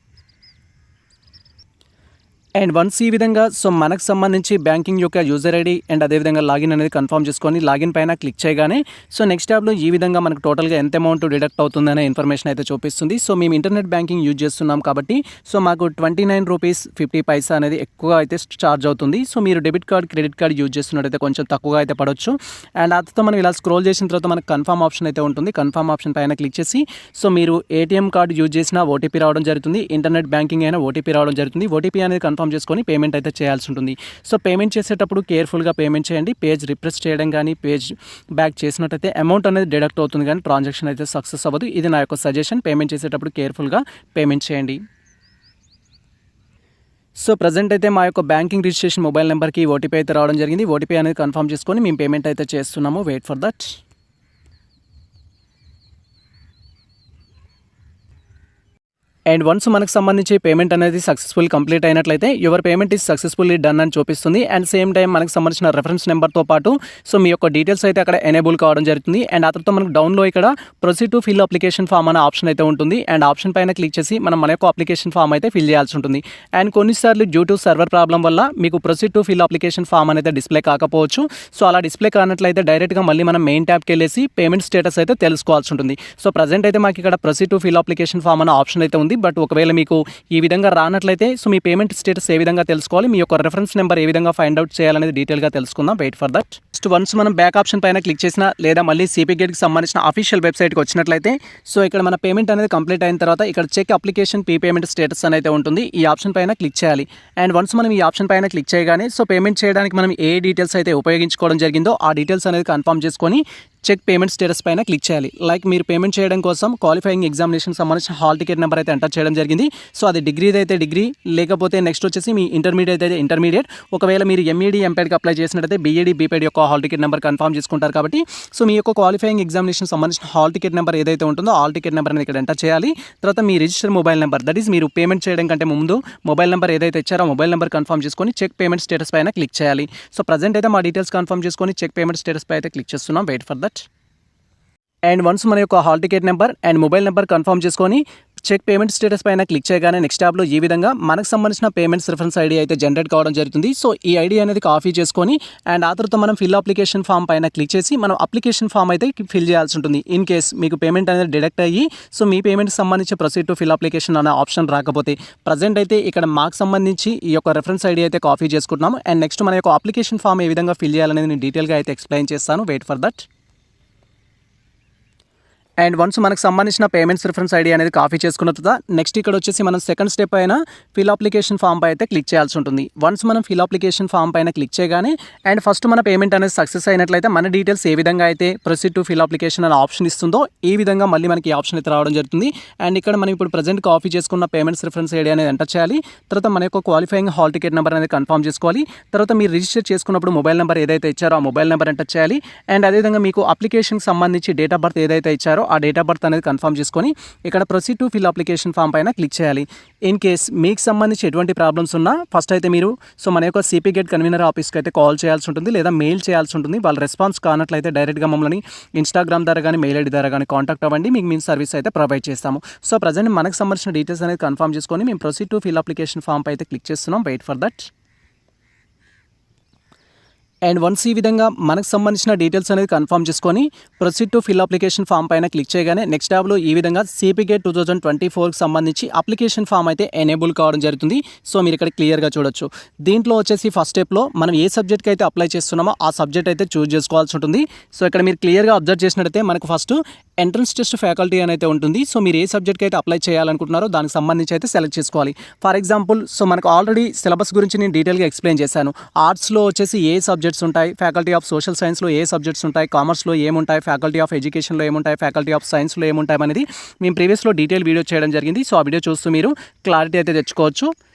అండ్ వన్స్ ఈ విధంగా సో మనకు సంబంధించి బ్యాంకింగ్ యొక్క యూజర్ ఐడి అండ్ అదేవిధంగా లాగిన్ అనేది కన్ఫర్మ్ చేసుకొని లాగిన్ పైన క్లిక్ చేయగానే సో నెక్స్ట్ ట్యాబ్లో ఈ విధంగా మనకు టోటల్గా ఎంత అమౌంట్ డిడక్ట్ అవుతుందనే ఇన్ఫర్మేషన్ అయితే చూపిస్తుంది. సో మేము ఇంటర్నెట్ బ్యాంకింగ్ యూజ్ చేస్తున్నాం కాబట్టి సో మాకు 29 రూపీస్ 50 పైసా అనేది ఎక్కువ అయితే ఛార్జ్ అవుతుంది. సో మీరు debit card credit card use చేస్తున్నట్టయితే కొంచెం తక్కువగా అయితే పడవచ్చు. అండ్ అతతో మనం ఇలా స్క్రోల్ చేసిన తర్వాత మనకు కన్ఫర్మ్ ఆప్షన్ అయితే ఉంటుంది. కన్ఫర్మ్ ఆప్షన్ పైన క్లిక్ చేసి సో మీరు ఏటీఎం కార్డు యూజ్ చేసినా ఓటీపీ రావడం జరుగుతుంది, ఇంటర్నెట్ బ్యాంకింగ్ అయినా ఓటీపీ రావడం జరుగుతుంది. ఓటీపీ అనేది కన్ఫర్మ్ చేసుకొని పేమెంట్ అయితే చేయాల్సి ఉంటుంది. సో పేమెంట్ చేసేటప్పుడు కేర్ఫుల్గా పేమెంట్ చేయండి. పేజ్ రిఫ్రెష్ చేయడం కానీ పేజ్ బ్యాక్ చేసినట్టయితే అమౌంట్ అనేది డిడక్ట్ అవుతుంది కానీ ట్రాన్సాక్షన్ అయితే సక్సెస్ అవ్వదు. ఇది నా యొక్క సజెషన్. పేమెంట్ చేసేటప్పుడు కేర్ఫుల్గా పేమెంట్ చేయండి. సో ప్రజెంట్ అయితే మా యొక్క బ్యాంకింగ్ రిజిస్ట్రేషన్ మొబైల్ నెంబర్కి ఓటీపీ అయితే రావడం జరిగింది. ఓటీపీ అనేది కన్ఫర్మ్ చేసుకొని మేము పేమెంట్ అయితే చేస్తున్నాము. Wait for that. And once మనకు సంబంధించి పేమెంట్ అనేది సక్సెస్ఫుల్ కంప్లీట్ అయినట్లయితే your payment is successfully done అని చూపిస్తుంది. అండ్ సేమ్ టైం మనకు సంబంధించిన రెఫరెన్స్ నెంబర్తో పాటు సో మీ యొక్క డీటెయిల్స్ అయితే అక్కడ ఎనేబుల్ కావడం జరుగుతుంది. అండ్ ఆ తర్వాత మనకు డౌన్లో ఇక్కడ proceed to fill application form అనే ఆప్షన్ అయితే ఉంటుంది. అండ్ ఆప్షన్ పైన క్లిక్ చేసి మన యొక్క అప్లికేషన్ ఫామ్ అయితే ఫిల్ చేయాల్సి ఉంటుంది. అండ్ కొన్నిసార్లు డ్యూ టు సర్వర్ ప్రాబ్లం వల్ల మీకు proceed to fill application form అనేది డిస్ప్లే కాకపోవచ్చు. సో అలా డిస్ప్లే కానట్లయితే డైరెక్ట్గా మళ్ళీ మనం మెయిన్ ట్యాబ్కి వెళ్ళేసి పేమెంట్ స్టేటస్ అయితే తెలుసుకోవాల్సి ఉంటుంది. సో ప్రజెంట్ అయితే మాకు ఇక్కడ proceed to fill application form అనే ఆప్షన్ అయితే ఉంది. బట్ ఒకవేళ మీకు ఈ విధంగా రానట్లయితే సో మీ పేమెంట్ స్టేటస్ ఏ విధంగా తెలుసుకోవాలి, మీ యొక్క రెఫరెన్స్ నెంబర్ ఏ విధంగా ఫైండ్ అవుట్ చేయాలనేది డీటెయిల్గా తెలుసుకుందాం. Wait for that. Next once మనం బ్యాక్ ఆప్షన్ పైన క్లిక్ చేసినా లేదా మళ్ళీ సిపి గేట్కి సంబంధించిన అఫీషియల్ వెబ్సైట్కి వచ్చినట్లయితే సో ఇక్కడ మన పేమెంట్ అనేది కంప్లీట్ అయిన తర్వాత ఇక్కడ చెక్ అప్లికేషన్ పేమెంట్ స్టేటస్ అనేది ఉంటుంది. ఈ ఆప్షన్ పైన క్లిక్ చేయాలి. అండ్ వన్స్ మనం ఈ ఆప్షన్ పైన క్లిక్ చేయగానే సో పేమెంట్ చేయడానికి మనం ఏ డీటెయిల్స్ అయితే ఉపయోగించుకోవడం జరిగిందో ఆ డీటెయిల్స్ అనేది కన్ఫర్మ్ చేసుకొని చెక్ పేమెంట్ స్టేటస్ పైన క్లిక్ చేయాలి. లైక్ మీరు పేమెంట్ చేయడం కోసం క్వాలిఫైయింగ్ ఎగ్జామినేషన్ సంబంధించిన హాల్ టికెట్ నెంబర్ అయితే ఎంటర్ చేయడం జరిగింది. సో అది డిగ్రీది అయితే డిగ్రీ, లేకపోతే నెక్స్ట్ వచ్చేసి మీ ఇంటర్మీడియట్ అయితే ఇంటర్మీడియట్. ఒకవేళ మీరు ఎంఈడి ఎంపీడ్కి అప్లై చేసినట్టయితే బీఈడి బీపీడ్ యొక్క హాల్ టికెట్ నెంబర్ కన్ఫర్మ్ చేసుకుంటారు. కాబట్టి సో మీ యొక్క క్వాలిఫైయింగ్ ఎగ్జామినేషన్ సంబంధించిన హాల్ టికెట్ నెంబర్ ఏదైతే ఉంటుందో హాల్ టికెట్ నెంబర్ అనేది ఇక్కడ ఎంటర్ చేయాలి. తర్వాత మీ register mobile number, that is మీరు పేమెంట్ చేయడం కంటే ముందు మొబైల్ నెంబర్ ఏదైతే ఇచ్చారో మొబైల్ నెంబర్ కన్ఫర్మ్ చేసుకొని చెక్ పేమెంట్ స్టేటస్ పైన క్లిక్ చేయాలి. సో ప్రజెంట్ అయితే మా డీటెయిల్స్ కన్ఫర్మ్ చేసుకొని చెక్ పేమెంట్ స్టేటస్ పై అయితే క్లిక్ చేస్తున్నాం. Wait for that. And once మన యొక్క hall ticket number and mobile number confirm చేసుకొని చెక్ పేమెంట్ స్టేటస్ పైన క్లిక్ చేయగానే నెక్స్ట్ ట్యాబ్లో ఈ విధంగా మనకు సంబంధించిన పేమెంట్స్ రిఫరెన్స్ ఐడి అయితే జనరేట్ కావడం జరుగుతుంది. సో ఈ ఐడి అనేది కాపీ చేసుకొని అండ్ ఆ తర్వాత మనం ఫిల్ అప్లికేషన్ ఫామ్ పైన క్లిక్ చేసి మనం అప్లికేషన్ ఫామ్ అయితే ఫిల్ చేయాల్సి ఉంటుంది. ఇన్ కేస్ మీకు పేమెంట్ అనేది డిడక్ట్ అయ్యి సో మీ పేమెంట్కి సంబంధించి ప్రొసీడ్ టు ఫిల్ అప్లికేషన్ అనే ఆప్షన్ రాకపోతే ప్రజెంట్ అయితే ఇక్కడ మాకు సంబంధించి ఈ యొక్క రెఫరెన్స్ ఐడి అయితే కాపీ చేసుకుంటున్నాము. అండ్ నెక్స్ట్ మన యొక్క అప్లికేషన్ ఫామ్ ఏ విధంగా ఫిల్ చేయాలనేది నేను డీటెయిల్గా అయితే ఎక్స్ప్లెయిన్ చేస్తాను. Wait for that. And once మనకు సంబంధించిన పేమెంట్స్ రిఫరెన్స్ ఐడి అనేది కాపీ చేసుకున్న తర్వాత నెక్స్ట్ ఇక్కడ వచ్చేసి మనం సెకండ్ స్టెప్ అయిన ఫిల్ అప్లికేషన్ ఫామ్ పై అయితే క్లిక్ చేయాల్సి ఉంటుంది. వన్స్ మనం ఫిల్ అప్లికేషన్ ఫామ్ పైన క్లిక్ చేయగానే అండ్ ఫస్ట్ మన పేమెంట్ అనేది సక్సెస్ అయినట్లయితే మన డీటెయిల్స్ ఏ విధంగా అయితే ప్రొసీడ్ టు ఫిల్ అప్లికేషన్ అనే ఆప్షన్ ఇస్తుందో ఈ విధంగా మళ్ళీ మనకి ఈ ఆప్షన్ అయితే రావడం జరుగుతుంది. అండ్ ఇక్కడ మనం ఇప్పుడు ప్రజెంట్ కాపీ చేసుకున్న పేమెంట్స్ రిఫరెన్స్ ఐడి అనేది ఎంటర్ చేయాలి. తర్వాత మన యొక్క క్వాలిఫైయింగ్ హాల్ టికెట్ నెంబర్ అనేది కన్ఫర్మ్ చేసుకోవాలి. తర్వాత మీరు రిజిస్టర్ చేసుకున్నప్పుడు మొబైల్ నెంబర్ ఏదైతే ఇచ్చారో ఆ మొబైల్ నెంబర్ ఎంటర్ చేయాలి. అండ్ అదేవిధంగా మీకు అప్లికేషన్కి సంబంధించి డేట్ ఆఫ్ బర్త్ ఏదైతే ఇచ్చారో ఆ డేట్ ఆఫ్ బర్త్ అనేది కన్ఫర్మ్ చేసుకొని ఇక్కడ proceed to fill application form పైన క్లిక్ చేయాలి. ఇన్ కేస్ మీకు సంబంధించి ఎటువంటి ప్రాబ్లమ్స్ ఉన్నా ఫస్ట్ అయితే మీరు సో మన యొక్క సిపి గేట్ కన్వీనర్ ఆఫీస్కి అయితే కాల్ చేయాల్సి ఉంటుంది లేదా మెయిల్ చేయాల్సి ఉంటుంది. వాళ్ళ రెస్పాన్స్ కానట్లయితే డైరెక్ట్గా మమ్మల్ని ఇన్స్టాగ్రామ్ ద్వారా కానీ మెయిల్ ఐడి ద్వారా కానీ కాంటాక్ట్ అవ్వండి. మీకు మేము సర్వీస్ అయితే ప్రొవైడ్ చేస్తాము. సో ప్రజెంట్ మనకు సంబంధించిన డీటెయిల్స్ అనేది కన్ఫర్మ్ చేసుకొని మేము proceed to fill application form పై అయితే క్లిక్ చేస్తున్నాం. Wait for that. And once ఈ విధంగా మనకు సంబంధించిన డీటెయిల్స్ అనేది కన్ఫర్మ్ చేసుకొని proceed to fill application form పైన క్లిక్ చేయగానే నెక్స్ట్ ట్యాబ్లో ఈ విధంగా సిపి గేట్ 2024కి సంబంధించి అప్లికేషన్ ఫామ్ అయితే ఎనేబుల్ కావడం జరుగుతుంది. సో మీరు ఇక్కడ క్లియర్గా చూడొచ్చు. దీంట్లో వచ్చేసి ఫస్ట్ స్టెప్లో మనం ఏ సబ్జెక్ట్కి అయితే అప్లై చేస్తున్నామో ఆ సబ్జెక్ట్ అయితే చూస్ చేసుకోవాల్సి ఉంటుంది. సో ఇక్కడ మీరు క్లియర్గా అబ్జర్వ్ చేసినట్టయితే మనకు ఫస్ట్ ఎంట్రన్స్ టెస్ట్ ఫ్యాకల్టీ అనేది ఉంటుంది. సో మీరు ఏ సబ్జెక్ట్కి అయితే అప్లై చేయాలనుకుంటున్నారో దానికి సంబంధించి అయితే సెలెక్ట్ చేసుకోవాలి. ఫర్ ఎగ్జాంపుల్ సో మనకు ఆల్రెడీ సిలబస్ గురించి నేను డీటెయిల్గా ఎక్స్ప్లెయిన్ చేశాను. ఆర్ట్స్లో వచ్చేసి ఏ సబ్జెక్ట్స్ ఉంటాయి, ఫ్యాకల్టీ ఆఫ్ సోషల్ సైన్స్లో ఏ సబ్జెక్ట్స్ ఉంటాయి, కామర్స్లో ఏముంటాయి, ఫ్యాకల్టీ ఆఫ్ ఎడ్యుకేషన్లో ఏముంటాయి, ఫ్యాకల్టీ ఆఫ్ సైన్స్లో ఏముంటాయి అనేది మేము ప్రీవియస్లో డీటెయిల్ వీడియో చేయడం జరిగింది. సో ఆ వీడియో చూస్తూ మీరు క్లారిటీ అయితే తెచ్చుకోవచ్చు.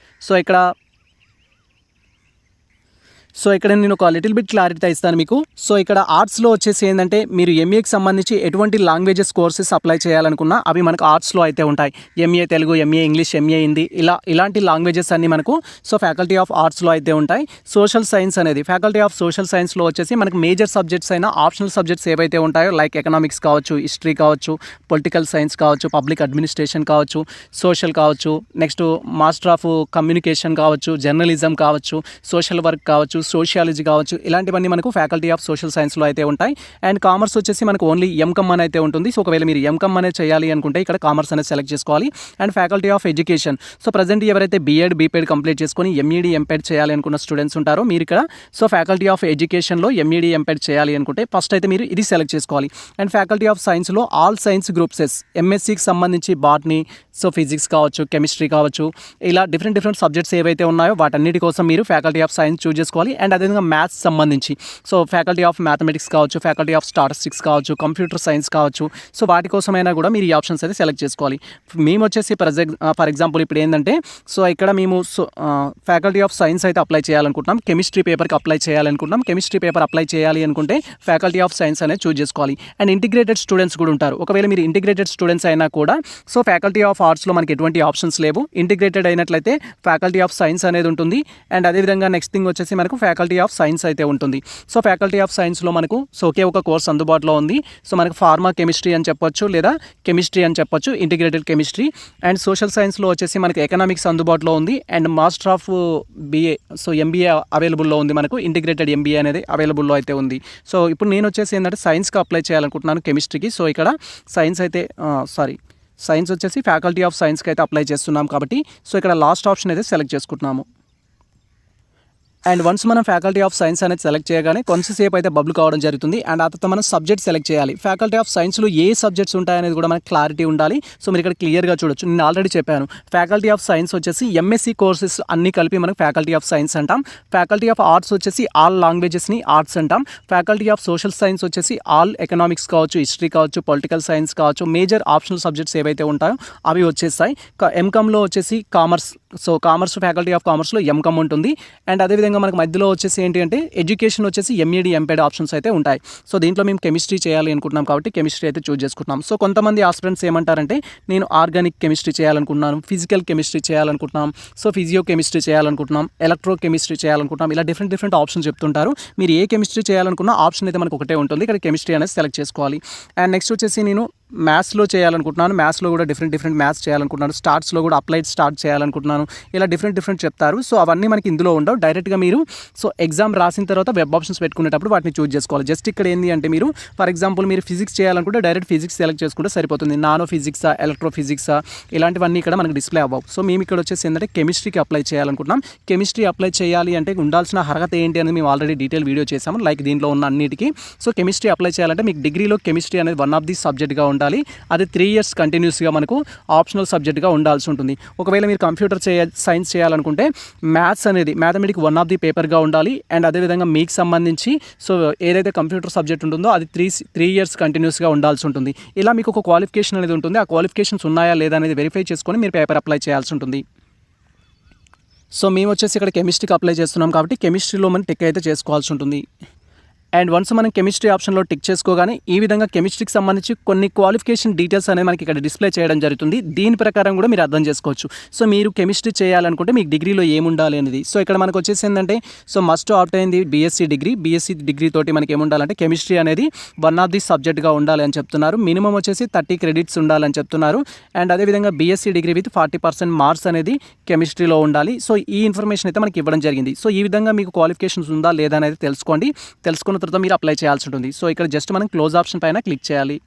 సో ఇక్కడ నేను ఒక లిటిల్ బిట్ క్లారిటీ ఇస్తాను మీకు. సో ఇక్కడ ఆర్ట్స్లో వచ్చేసి ఏంటంటే మీరు ఎంఏకి సంబంధించి ఎటువంటి లాంగ్వేజెస్ కోర్సెస్ అప్లై చేయాలనుకున్నా అవి మనకు ఆర్ట్స్లో అయితే ఉంటాయి. MA Telugu, MA English, MA Hindi ఇలాంటి లాంగ్వేజెస్ అన్నీ మనకు సో ఫ్యాకల్టీ ఆఫ్ ఆర్ట్స్లో అయితే ఉంటాయి. సోషల్ సైన్స్ అనేది ఫ్యాకల్టీ ఆఫ్ సోషల్ సైన్స్లో వచ్చేసి మనకు మేజర్ సబ్జెక్ట్స్ అయినా ఆప్షనల్ సబ్జెక్ట్స్ ఏవైతే ఉంటాయో లైక్ ఎకనామిక్స్ కావచ్చు, హిస్టరీ కావచ్చు, పొలిటికల్ సైన్స్ కావచ్చు, పబ్లిక్ అడ్మినిస్ట్రేషన్ కావచ్చు, సోషల్ కావచ్చు, నెక్స్ట్ మాస్టర్ ఆఫ్ కమ్యూనికేషన్ కావచ్చు, జర్నలిజం కావచ్చు, సోషల్ వర్క్ కావచ్చు, సోషియాలజీ కావచ్చు, ఇలాంటివన్నీ మనకు ఫ్యాకల్టీ ఆఫ్ సోషల్ సైన్స్లో అయితే ఉంటాయి. అండ్ కామర్స్ వచ్చేసి మనకు ఓన్లీ ఎంకమ్ అని అయితే ఉంటుంది. సో ఒకవేళ మీరు ఎంకమ్ అనేది చేయాలి అనుకుంటే ఇక్కడ కామర్స్ అనేది సెలెక్ట్ చేసుకోవాలి. And faculty of education so present ఎవరైతే బీఎడ్ బీపీఎడ్ కంప్లీట్ చేసుకొని ఎంఈడి ఎంపెడ్ చేయాలి అనుకున్న స్టూడెంట్స్ ఉంటారో మీరు ఇక్కడ సో ఫ్యాకల్టీ ఆఫ్ ఎడ్యుకేషన్లో ఎంఈడి ఎంపెడ్ చేయాలి అనుకుంటే ఫస్ట్ అయితే మీరు ఇది సెలెక్ట్ చేసుకోవాలి. అండ్ ఫ్యాకల్టీ ఆఫ్ సైన్స్లో ఆల్ సైన్స్ గ్రూప్సెస్ ఎంఎస్సికి సంబంధించి బాటనీ, సో ఫిజిక్స్ కావచ్చు, కెమిస్ట్రీ కావచ్చు, ఇలా డిఫరెంట్ సబ్జెక్ట్స్ ఏవైతే ఉన్నాయో వాటన్నిటి కోసం మీరు ఫ్యాకల్టీ ఆఫ్ సైన్స్ చూస్ చేసుకోవాలి. అండ్ అదేవిధంగా మ్యాథ్స్ సంబంధించి సో ఫ్యాకల్టీ ఆఫ్ మ్యాథమెటిక్స్ కావచ్చు, ఫ్యాకల్టీ ఆఫ్ స్టాటిస్టిక్స్ కావచ్చు, కంప్యూటర్ సైన్స్ కావచ్చు, సో వాటి కోసమైనా కూడా మీరు ఈ ఆప్షన్స్ అయితే సెలెక్ట్ చేసుకోవాలి. మేము వచ్చేసి ఫర్ ఎగ్జాంపుల్ ఇప్పుడు ఏంటంటే సో ఇక్కడ మేము ఫ్యాకల్టీ ఆఫ్ సైన్స్ అయితే అప్లై చేయాలనుకుంటున్నాం, కెమిస్ట్రీ పేపర్కి అప్లై చేయాలనుకుంటున్నాం. కెమిస్ట్రీ పేపర్ అప్లై చేయాలి అనుకుంటే ఫ్యాకల్టీ ఆఫ్ సైన్స్ అనేది చూస్ చేసుకోవాలి. అండ్ ఇంటిగ్రేటెడ్ స్టూడెంట్స్ కూడా ఉంటారు. ఒకవేళ మీరు ఇంటిగ్రేటెడ్ స్టూడెంట్స్ అయినా కూడా సో ఫ్యాకల్టీ ఆఫ్ ఆర్ట్స్లో మనకి ఎటువంటి ఆప్షన్స్ లేవు. ఇంటిగ్రేటెడ్ అయినట్లయితే ఫ్యాకల్టీ ఆఫ్ సైన్స్ అనేది ఉంటుంది. అండ్ అదేవిధంగా నెక్స్ట్ థింగ్ వచ్చేసి మనకు ఫ్యాకల్టీ ఆఫ్ సైన్స్ అయితే ఉంటుంది. సో ఫ్యాకల్టీ ఆఫ్ సైన్స్లో మనకు సో ఒకే ఒక కోర్స్ అందుబాటులో ఉంది. సో మనకు ఫార్మా కెమిస్ట్రీ అని చెప్పొచ్చు లేదా కెమిస్ట్రీ అని చెప్పొచ్చు, ఇంటిగ్రేటెడ్ కెమిస్ట్రీ. అండ్ సోషల్ సైన్స్లో వచ్చేసి మనకి ఎకనామిక్స్ అందుబాటులో ఉంది. And master of BA so MBA అవైలబుల్లో ఉంది. మనకు ఇంటిగ్రేటెడ్ ఎంబీఏ అనేది అవైలబుల్లో అయితే ఉంది. సో ఇప్పుడు నేను వచ్చేసి ఏంటంటే సైన్స్కి అప్లై చేయాలనుకుంటున్నాను కెమిస్ట్రీకి. సో ఇక్కడ సైన్స్ అయితే సైన్స్ వచ్చేసి ఫ్యాకల్టీ ఆఫ్ సైన్స్కి అయితే అప్లై చేస్తున్నాం కాబట్టి సో ఇక్కడ లాస్ట్ ఆప్షన్ అయితే సెలెక్ట్ చేసుకుంటున్నాము. అండ్ వన్స్ మనం ఫ్యాకల్టీ ఆఫ్ సైన్స్ అనేది సెలెక్ట్ చేయగానే కొంచెంసేపు అయితే బబుల్ కావడం జరుగుతుంది. అండ్ ఆ తర్వాత మనం సబ్జెక్ట్ సెలెక్ట్ చేయాలి. ఫ్యాకల్టీ ఆఫ్ సైన్స్లో ఏ సబ్జెక్ట్స్ ఉంటాయనేది కూడా మనకు క్లారిటీ ఉండాలి. సో మీరు ఇక్కడ క్లియర్గా చూడొచ్చు. నేను ఆల్రెడీ చెప్పాను ఫ్యాకల్టీ ఆఫ్ సైన్స్ వచ్చేసి ఎంఎస్సి కోర్సెస్ అన్ని కలిపి మనకు ఫ్యాకల్టీ ఆఫ్ సైన్స్ అంటాం. ఫ్యాకల్టీ ఆఫ్ ఆర్ట్స్ వచ్చేసి ఆల్ లాంగ్వేజెస్ని ఆర్ట్స్ అంటాం. ఫ్యాకల్టీ ఆఫ్ సోషల్ సైన్స్ వచ్చేసి ఆల్ ఎకనామిక్స్ కావచ్చు, హిస్టరీ కావచ్చు, పొలిటికల్ సైన్స్ కావచ్చు, మేజర్ ఆప్షనల్ సబ్జెక్ట్స్ ఏవైతే ఉంటాయో అవి వచ్చేస్తాయి. ఎంకామ్లో వచ్చేసి commerce, so commerce faculty of కామర్స్లో ఎంకామ్ ఉంటుంది. అండ్ అదేవిధంగా మనకు మధ్యలో వచ్చేసి ఏంటి అంటే ఎడ్యుకేషన్ వచ్చేసి ఎంఈడి ఎంపెడ్ ఆప్షన్స్ అయితే ఉంటాయి. సో దీంట్లో మేము కెమిస్ట్రీ చేయాలి అనుకుంటున్నాం కాబట్టి కెమిస్ట్రీ అయితే చూస్ చేసుకుంటున్నాం. సో కొంతమంది ఆస్పిరెంట్స్ ఏమంటారంటే నేను ఆర్గానిక్ కెమిస్ట్రీ చేయాలనుకుంటున్నాను, ఫిజికల్ కెమిస్ట్రీ చేయాలనుకుంటున్నాం, సో ఫిజియో కెమిస్ట్రీ చేయాలనుకుంటున్నాం, ఎలక్ట్రో కెమిస్ట్రీ చేయాలనుకుంటున్నాం, ఇలా డిఫరెంట్ ఆప్షన్స్ చెప్తుంటారు. మీరు ఏ కెమిస్ట్రీ చేయాలనుకున్న ఆప్షన్ అయితే మనకు ఒకటే ఉంటుంది. ఇక్కడ కెమిస్ట్రీ అనేది సెలెక్ట్ చేసుకోవాలి. అండ్ నెక్స్ట్ వచ్చేసి నేను మ్యాథ్స్లో చేయాలనుకుంటున్నాను, మ్యాథ్స్లో కూడా డిఫరెంట్ మ్యాథ్స్ చేయాలనుకుంటున్నాను, స్టార్ట్స్లో కూడా అప్లైడ్ స్టార్ట్ చేయాలనుకుంటున్నాను, ఇలా డిఫరెంట్ చెప్తారు. సో అవన్నీ మనకి ఇందులో ఉండవు. డైరెక్ట్గా మీరు సో ఎగ్జామ్ రాసిన తర్వాత వెబ్ ఆప్షన్స్ పెట్టుకునేటప్పుడు వాటిని చూస్ చేసుకోవాలి. జస్ట్ ఇక్కడ ఏంటి అంటే మీరు ఫర్ ఎగ్జాంపుల్ మీరు ఫిజిక్స్ చేయాలనుకుంటే డైరెక్ట్ ఫిజిక్స్ సెలెక్ట్ చేసుకుంటే సరిపోతుంది. నానో ఫిజిక్సా, ఎలక్ట్రో ఫిజిక్సా ఇలాంటివన్నీ ఇక్కడ మనకి డిస్ప్లే అవ్వవు. సో మేము ఇక్కడ వచ్చేసి ఏంటంటే కెమిస్ట్రీకి అప్లై చేయాలనుకుంటున్నాం. కెమిస్ట్రీ అప్లై చేయాలి అంటే ఉండాల్సిన అర్హత ఏంటి అనేది మేము ఆల్రెడీ డీటెయిల్ వీడియో చేసాము, లైక్ దీంట్లో ఉన్న అన్నిటికీ. సో కెమిస్ట్రీ అప్లై చేయాలంటే మీకు డిగ్రీలో కెమిస్ట్రీ అనేది వన్ ఆఫ్ ది సబ్జెక్ట్గా ఉండాలి. అది 3 years కంటిన్యూస్గా మనకు ఆప్షనల్ సబ్జెక్ట్గా ఉండాల్సి ఉంటుంది. ఒకవేళ మీరు కంప్యూటర్ సైన్స్ చేయాలనుకుంటే మ్యాథ్స్ అనేది మ్యాథమెటిక్స్ వన్ ఆఫ్ ది పేపర్గా ఉండాలి. అండ్ అదేవిధంగా మీకు సంబంధించి సో ఏదైతే కంప్యూటర్ సబ్జెక్ట్ ఉంటుందో అది 3 years కంటిన్యూస్గా ఉండాల్సి ఉంటుంది. ఇలా మీకు ఒక క్వాలిఫికేషన్ అనేది ఉంటుంది. ఆ క్వాలిఫికేషన్స్ ఉన్నాయా లేదా అనేది వెరిఫై చేసుకొని మీరు పేపర్ అప్లై చేయాల్సి ఉంటుంది. సో మేము వచ్చేసి ఇక్కడ కెమిస్ట్రీకి అప్లై చేస్తున్నాం కాబట్టి కెమిస్ట్రీలో మనం టిక్ అయితే చేసుకోవాల్సి ఉంటుంది. అండ్ వన్స్ మనం కెమిస్ట్రీ ఆప్షన్లో టిక్ చేసుకోగానే ఈ విధంగా కెమిస్ట్రీకి సంబంధించి కొన్ని క్వాలిఫికేషన్ డీటెయిల్స్ అనేది మనకి ఇక్కడ డిస్ప్లే చేయడం జరుగుతుంది. దీని ప్రకారం కూడా మీరు అర్థం చేసుకోవచ్చు. సో మీరు కెమిస్ట్రీ చేయాలనుకుంటే మీకు డిగ్రీలో ఏముండాలి అనేది. సో ఇక్కడ మనకు వచ్చేసి ఏంటంటే సో మస్ట్ ఆప్ట్ అయింది బీఎస్సీ డిగ్రీ తోటి మనకి ఏముండాలంటే కెమిస్ట్రీ అనేది వన్ ఆఫ్ ది సబ్జెక్ట్గా ఉండాలి అని చెప్తున్నారు. మినిమం వచ్చేసి 30 credits ఉండాలని చెప్తున్నారు. అండ్ అదేవిధంగా బీఎస్సీ డిగ్రీ విత్ 40% మార్క్స్ అనేది కెమిస్ట్రీలో ఉండాలి. సో ఈ ఇన్ఫర్మేషన్ అయితే మనకి ఇవ్వడం జరిగింది. సో ఈ విధంగా మీకు క్వాలిఫికేషన్స్ ఉందా లేదా అనేది తెలుసుకున్న తర్వాత మీరు అప్లై చేయాల్సి ఉంటుంది. సో ఇక్కడ జస్ట్ మనం క్లోజ్ ఆప్షన్ పైన క్లిక్ చేయాలి.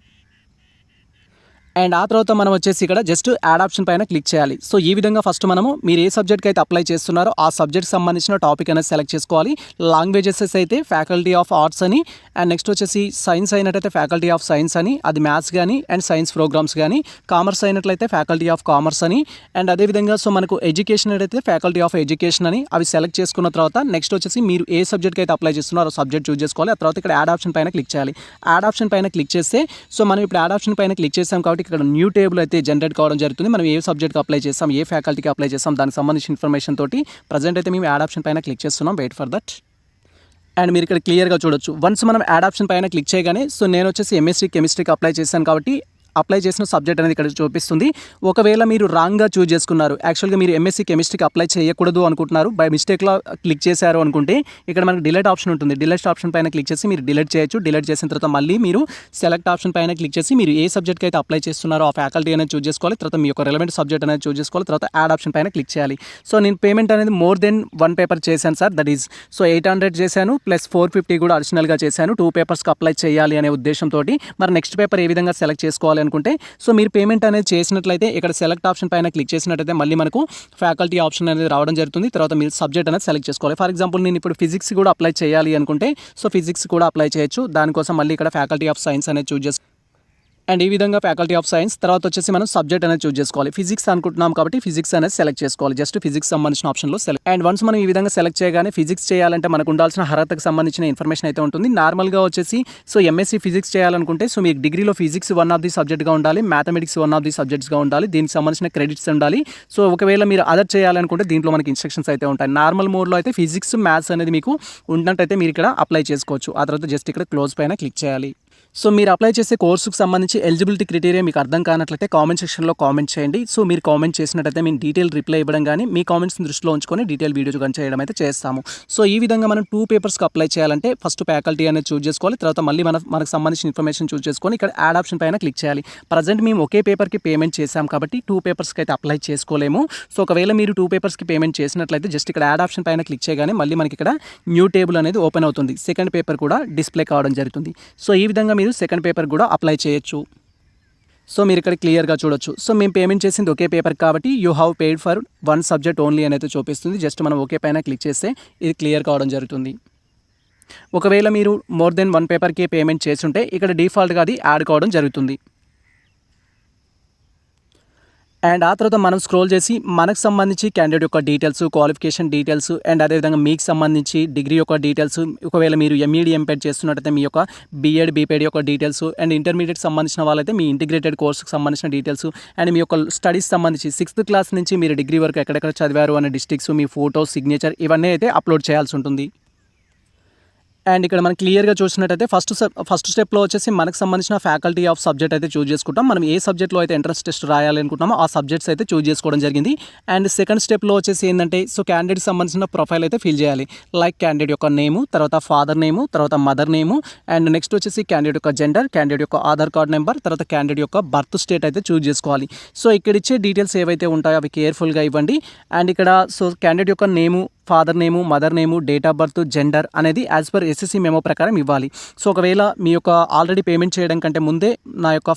అండ్ ఆ తర్వాత మనం వచ్చేసి ఇక్కడ జస్ట్ యాడ్ ఆప్షన్ పైన క్లిక్ చేయాలి. సో ఈ విధంగా ఫస్ట్ మనము మీరు ఏ సబ్జెక్ట్కి అయితే అప్లై చేస్తున్నారో ఆ సబ్జెక్ట్కి సంబంధించిన టాపిక్ అనేది సెలెక్ట్ చేసుకోవాలి. లాంగ్వేజెస్ అయితే ఫ్యాకల్టీ ఆఫ్ ఆర్ట్స్ అని, అండ్ నెక్స్ట్ వచ్చేసి సైన్స్ అయినట్టయితే ఫ్యాకల్టీ ఆఫ్ సైన్స్ అని, అది మ్యాథ్స్ కానీ అండ్ సైన్స్ ప్రోగ్రామ్స్ కానీ, కామర్స్ అయినట్లయితే ఫ్యాకల్టీ ఆఫ్ కామర్స్ అని, అండ్ అదేవిధంగా సో మనకు ఎడ్యుకేషన్ అయితే ఫ్యాకల్టీ ఆఫ్ ఎడ్యుకేషన్ అని అవి సెలెక్ట్ చేసుకున్న తర్వాత నెక్స్ట్ వచ్చేసి మీరు ఏ సబ్జెక్ట్కి అయితే అప్లై చేస్తున్నారో సబ్జెక్ట్ చూస్ చేసుకోవాలి. ఆ తర్వాత ఇక్కడ యాడ్ ఆప్షన్ పైన క్లిక్ చేయాలి. యాడ్ ఆప్షన్ పైన క్లిక్ చేస్తే సో మనం ఇప్పుడు యాడ్ ఆప్షన్ పైన క్లిక్ చేసాం కాబట్టి ఇక్కడ న్యూ టేబుల్ అయితే జనరేట్ కావడం జరుగుతుంది. మనం ఏ సబ్జెక్ట్కి అప్లై చేస్తాం, ఏ ఫ్యాకల్టీకి అప్లై చేస్తాం దానికి సంబంధించిన ఇన్ఫర్మేషన్ తోటి ప్రజెంట్ అయితే మేము యాడ్ ఆప్షన్ పైన క్లిక్ చేస్తున్నాం. Wait for that. అండ్ మీరు ఇక్కడ క్లియర్గా చూడొచ్చు. వన్స్ మనం యాడ్ ఆప్షన్ పైన క్లిక్ చేయగానే సో నేను వచ్చేసి ఎంఎస్సీ కెమిస్ట్రీకి అప్లై చేశాను కాబట్టి అప్లై చేసిన సబ్జెక్ట్ అనేది ఇక్కడ చూపిస్తుంది. ఒకవేళ మీరు రాంగ్గా చూస్ చేసుకున్నారు, యాక్చువల్గా మీరు ఎంఎస్సీ కెమిస్ట్రీకి అప్లై చేయకూడదు అనుకుంటున్నారు, బై మిస్టేక్లో క్లిక్ చేశారు అనుకుంటే ఇక్కడ మనకు డిలీట్ ఆప్షన్ ఉంటుంది. డిలీట్ ఆప్షన్ పైన క్లిక్ చేసి మీరు డిలీట్ చేయొచ్చు. డిలీట్ చేసిన తర్వాత మళ్ళీ మీరు సెలెక్ట్ ఆప్షన్ పైన క్లిక్ చేసి మీరు ఏ సబ్జెక్ట్కి అయితే అప్లై చేస్తున్నారో ఆ ఫ్యాకల్టీ అనేది చూస్ చేసుకోవాలి. తర్వాత మీ యొక్క రెలవెంట్ సబ్జెక్ట్ అనేది చూస్ చేసుకోవాలి. తర్వాత యాడ్ ఆప్షన్ పైన క్లిక్ చేయాలి. సో నేను పేమెంట్ అనేది మోర్ దెన్ 1 పేపర్ చేశాను సార్, దట్ ఈస్ సో 800 చేశాను ప్లస్ 450 కూడా అడిషనల్గా చేశాను. 2 పేపర్స్కి అప్లై చేయాలి అనే ఉద్దేశంతో. మరి నెక్స్ట్ పేపర్ ఏ విధంగా సెలెక్ట్ చేసుకోవాలి అనుకుంటే సో మీరు పేమెంట్ అనేది చేసినట్లయితే ఇక్కడ సెలెక్ట్ ఆప్షన్ పైన క్లిక్ చేసినట్లయితే మళ్ళీ మనకు ఫ్యాకల్టీ ఆప్షన్ అనేది రావడం జరుగుతుంది. తర్వాత మీరు సబ్జెక్ట్ అనేది సెలెక్ట్ చేసుకోవాలి. ఫర్ ఎగ్జాంపుల్ నేను ఇప్పుడు ఫిజిక్స్ కూడా అప్లై చేయాలి అనుకుంటే సో ఫిజిక్స్ కూడా అప్లై చేయొచ్చు. దానికోసం మళ్ళీ ఇక్కడ ఫ్యాకల్టీ ఆఫ్ సైన్స్ అనేది చూస్ చేసుకోవాలి. అండ్ ఈ విధంగా ఫ్యాకల్టీ ఆఫ్ సైన్స్ తర్వాత వచ్చేసి మనం సబ్జెక్ట్ అనేది చూస్ చేసుకోవాలి. ఫిజిక్స్ అనుకుంటున్నాం కాబట్టి ఫిజిక్స్ అనేది సెలెక్ట్ చేసుకోవాలి. జస్ట్ ఫిజిక్స్ సంబంధించిన ఆప్షన్లో సెలెక్ట్. అండ్ వన్స్ మనం ఈ విధంగా సెలెక్ట్ చేయగానే ఫిజిక్స్ చేయాలంటే మనకు ఉండాల్సిన అర్హతకు సంబంధించిన ఇన్ఫర్మేషన్ అయితే ఉంటుంది. నార్మల్గా వచ్చేసి సో ఎంఎస్సీ ఫిజిక్స్ చేయాలనుకుంటే సో మీకు డిగ్రీలో ఫిజిక్స్ వన్ ఆఫ్ ది సబ్జెక్ట్గా ఉండాలి, మ్యాథమెటిక్స్ వన్ ఆఫ్ ది సబ్జెక్ట్స్గా ఉండాలి, దీనికి సంబంధించిన క్రెడిట్స్ ఉండాలి. సో ఒకవేళ మీరు అదర్ చేయాలనుకుంటే దీంట్లో మనకి ఇన్స్ట్రక్షన్స్ అయితే ఉంటాయి. నార్మల్ మోడ్లో అయితే ఫిజిక్స్ మ్యాథ్స్ అనేది మీకు ఉన్నట్టయితే మీరు ఇక్కడ అప్లై చేసుకోవచ్చు. ఆ తర్వాత జస్ట్ ఇక్కడ క్లోజ్ పైన క్లిక్ చేయాలి. సో మీరు అప్లై చేసే కోర్సుకు సంబంధించి ఎలిజిబిలిటీ క్రైటీరియా మీకు అర్థం కానట్లయితే కామెంట్ సెక్షన్లో కామెంట్ చేయండి. సో మీరు కామెంట్ చేసినట్టయితే మేము డీటెయిల్ రిప్లై ఇవ్వడం కానీ మీ కామెంట్స్ని దృష్టిలో ఉంచుకొని డీటెయిల్ వీడియో కానీ చేయడం అయితే చేస్తాము. సో ఈ విధంగా మనం 2 పేపర్స్కి అప్లై చేయాలంటే ఫస్ట్ ఫ్యాకల్టీ అనేది చూస్ చేసుకోవాలి. తర్వాత మళ్ళీ మనకు సంబంధించిన ఇన్ఫర్మేషన్ చూస్ చేసుకొని ఇక్కడ యాడ్ ఆప్షన్ పైన క్లిక్ చేయాలి. ప్రజెంట్ మేము ఒకే పేపర్కి పేమెంట్ చేసాం కాబట్టి 2 పేపర్స్కి అయితే అప్లై చేసుకోలేము. సో ఒకవేళ మీరు 2 పేపర్స్కి పేమెంట్ చేసినట్లయితే జస్ట్ ఇక్కడ యాడ్ ఆప్షన్ పైన క్లిక్ చేయగానే మళ్ళీ మనకి ఇక్కడ న్యూ టేబుల్ అనేది ఓపెన్ అవుతుంది. సెకండ్ పేపర్ కూడా డిస్ప్లే కావడం జరుగుతుంది. సో ఈ విధంగా మీరు సెకండ్ పేపర్ కూడా అప్లై చేయొచ్చు. సో మీరు ఇక్కడ క్లియర్గా చూడొచ్చు. సో మేము పేమెంట్ చేసింది ఒకే పేపర్ కాబట్టి you have paid for 1 subject only అనేది చూపిస్తుంది. జస్ట్ మనం ఒకే పైన క్లిక్ చేస్తే ఇది క్లియర్ కావడం జరుగుతుంది. ఒకవేళ మీరు మోర్ దెన్ 1 పేపర్కి పేమెంట్ చేస్తుంటే ఇక్కడ డిఫాల్ట్గా అది యాడ్ కావడం జరుగుతుంది. అండ్ ఆ తర్వాత మనం స్క్రోల్ చేసి మనకు సంబంధించి క్యాండిడేట్ యొక్క డీటెయిల్స్, క్వాలిఫికేషన్ డీటెయిల్స్ అండ్ అదేవిధంగా మీకు సంబంధించి డిగ్రీ యొక్క డీటెయిల్స్, ఒకవేళ మీరు ఎంఈడి ఎంపెడ్ చేస్తున్నట్టయితే మీ యొక్క బీఎడ్ బీపీఎడ్ యొక్క డీటెయిల్స్ అండ్ ఇంటర్మీడియట్ సంబంధించిన వాళ్ళైతే మీ ఇంటిగ్రేటెడ్ కోర్సుకు సంబంధించిన డీటెయిల్స్ అండ్ మీ యొక్క స్టడీస్ సంబంధించి 6th క్లాస్ నుంచి మీరు డిగ్రీ వరకు ఎక్కడెక్కడ చదివారు అనే డిస్ట్రిక్ట్స్, మీ ఫోటో, సిగ్నేచర్ ఇవన్నీ అయితే అప్లోడ్ చేయాల్సి ఉంటుంది. అండ్ ఇక్కడ మనం క్లియర్గా చూసినట్టయితే ఫస్ట్ స్టెప్లో వచ్చేసి మనకు సంబంధించిన ఫ్యాకల్టీ ఆఫ్ సబ్జెక్ట్ అయితే చూస్ చేసుకుంటాం. మనం ఏ సబ్జెక్ట్లో అయితే ఎంట్రన్స్ టెస్ట్ రాయాలి అనుకుంటామో ఆ సబ్జెక్ట్స్ అయితే చూస్ చేసుకోవడం జరిగింది. అండ్ సెకండ్ స్టెప్లో వచ్చేసి ఏంటంటే సో క్యాండిడేట్కి సంబంధించిన ప్రొఫైల్ అయితే ఫిల్ చేయాలి. లైక్ క్యాండిడేట్ యొక్క నేము, తర్వాత ఫాదర్ నేము, తర్వాత మదర్ నేము, అండ్ నెక్స్ట్ వచ్చేసి క్యాండిడేట్ యొక్క జెండర్, క్యాండిడేట్ యొక్క ఆధార్ కార్డ్ నెంబర్, తర్వాత క్యాండిడేట్ యొక్క బర్త్ స్టేట్ అయితే చూస్ చేసుకోవాలి. సో ఇక్కడ ఇచ్చే డీటెయిల్స్ ఏవైతే ఉంటాయో అవి కేర్ఫుల్గా ఇవ్వండి. అండ్ ఇక్కడ సో క్యాండిడేట్ యొక్క name, father name, mother name, date of birth, gender అనేది యాజ్ పర్ ఎస్ఎస్సి మెమో ప్రకారం ఇవ్వాలి. సో ఒకవేళ మీ యొక్క ఆల్రెడీ పేమెంట్ చేయడం కంటే ముందే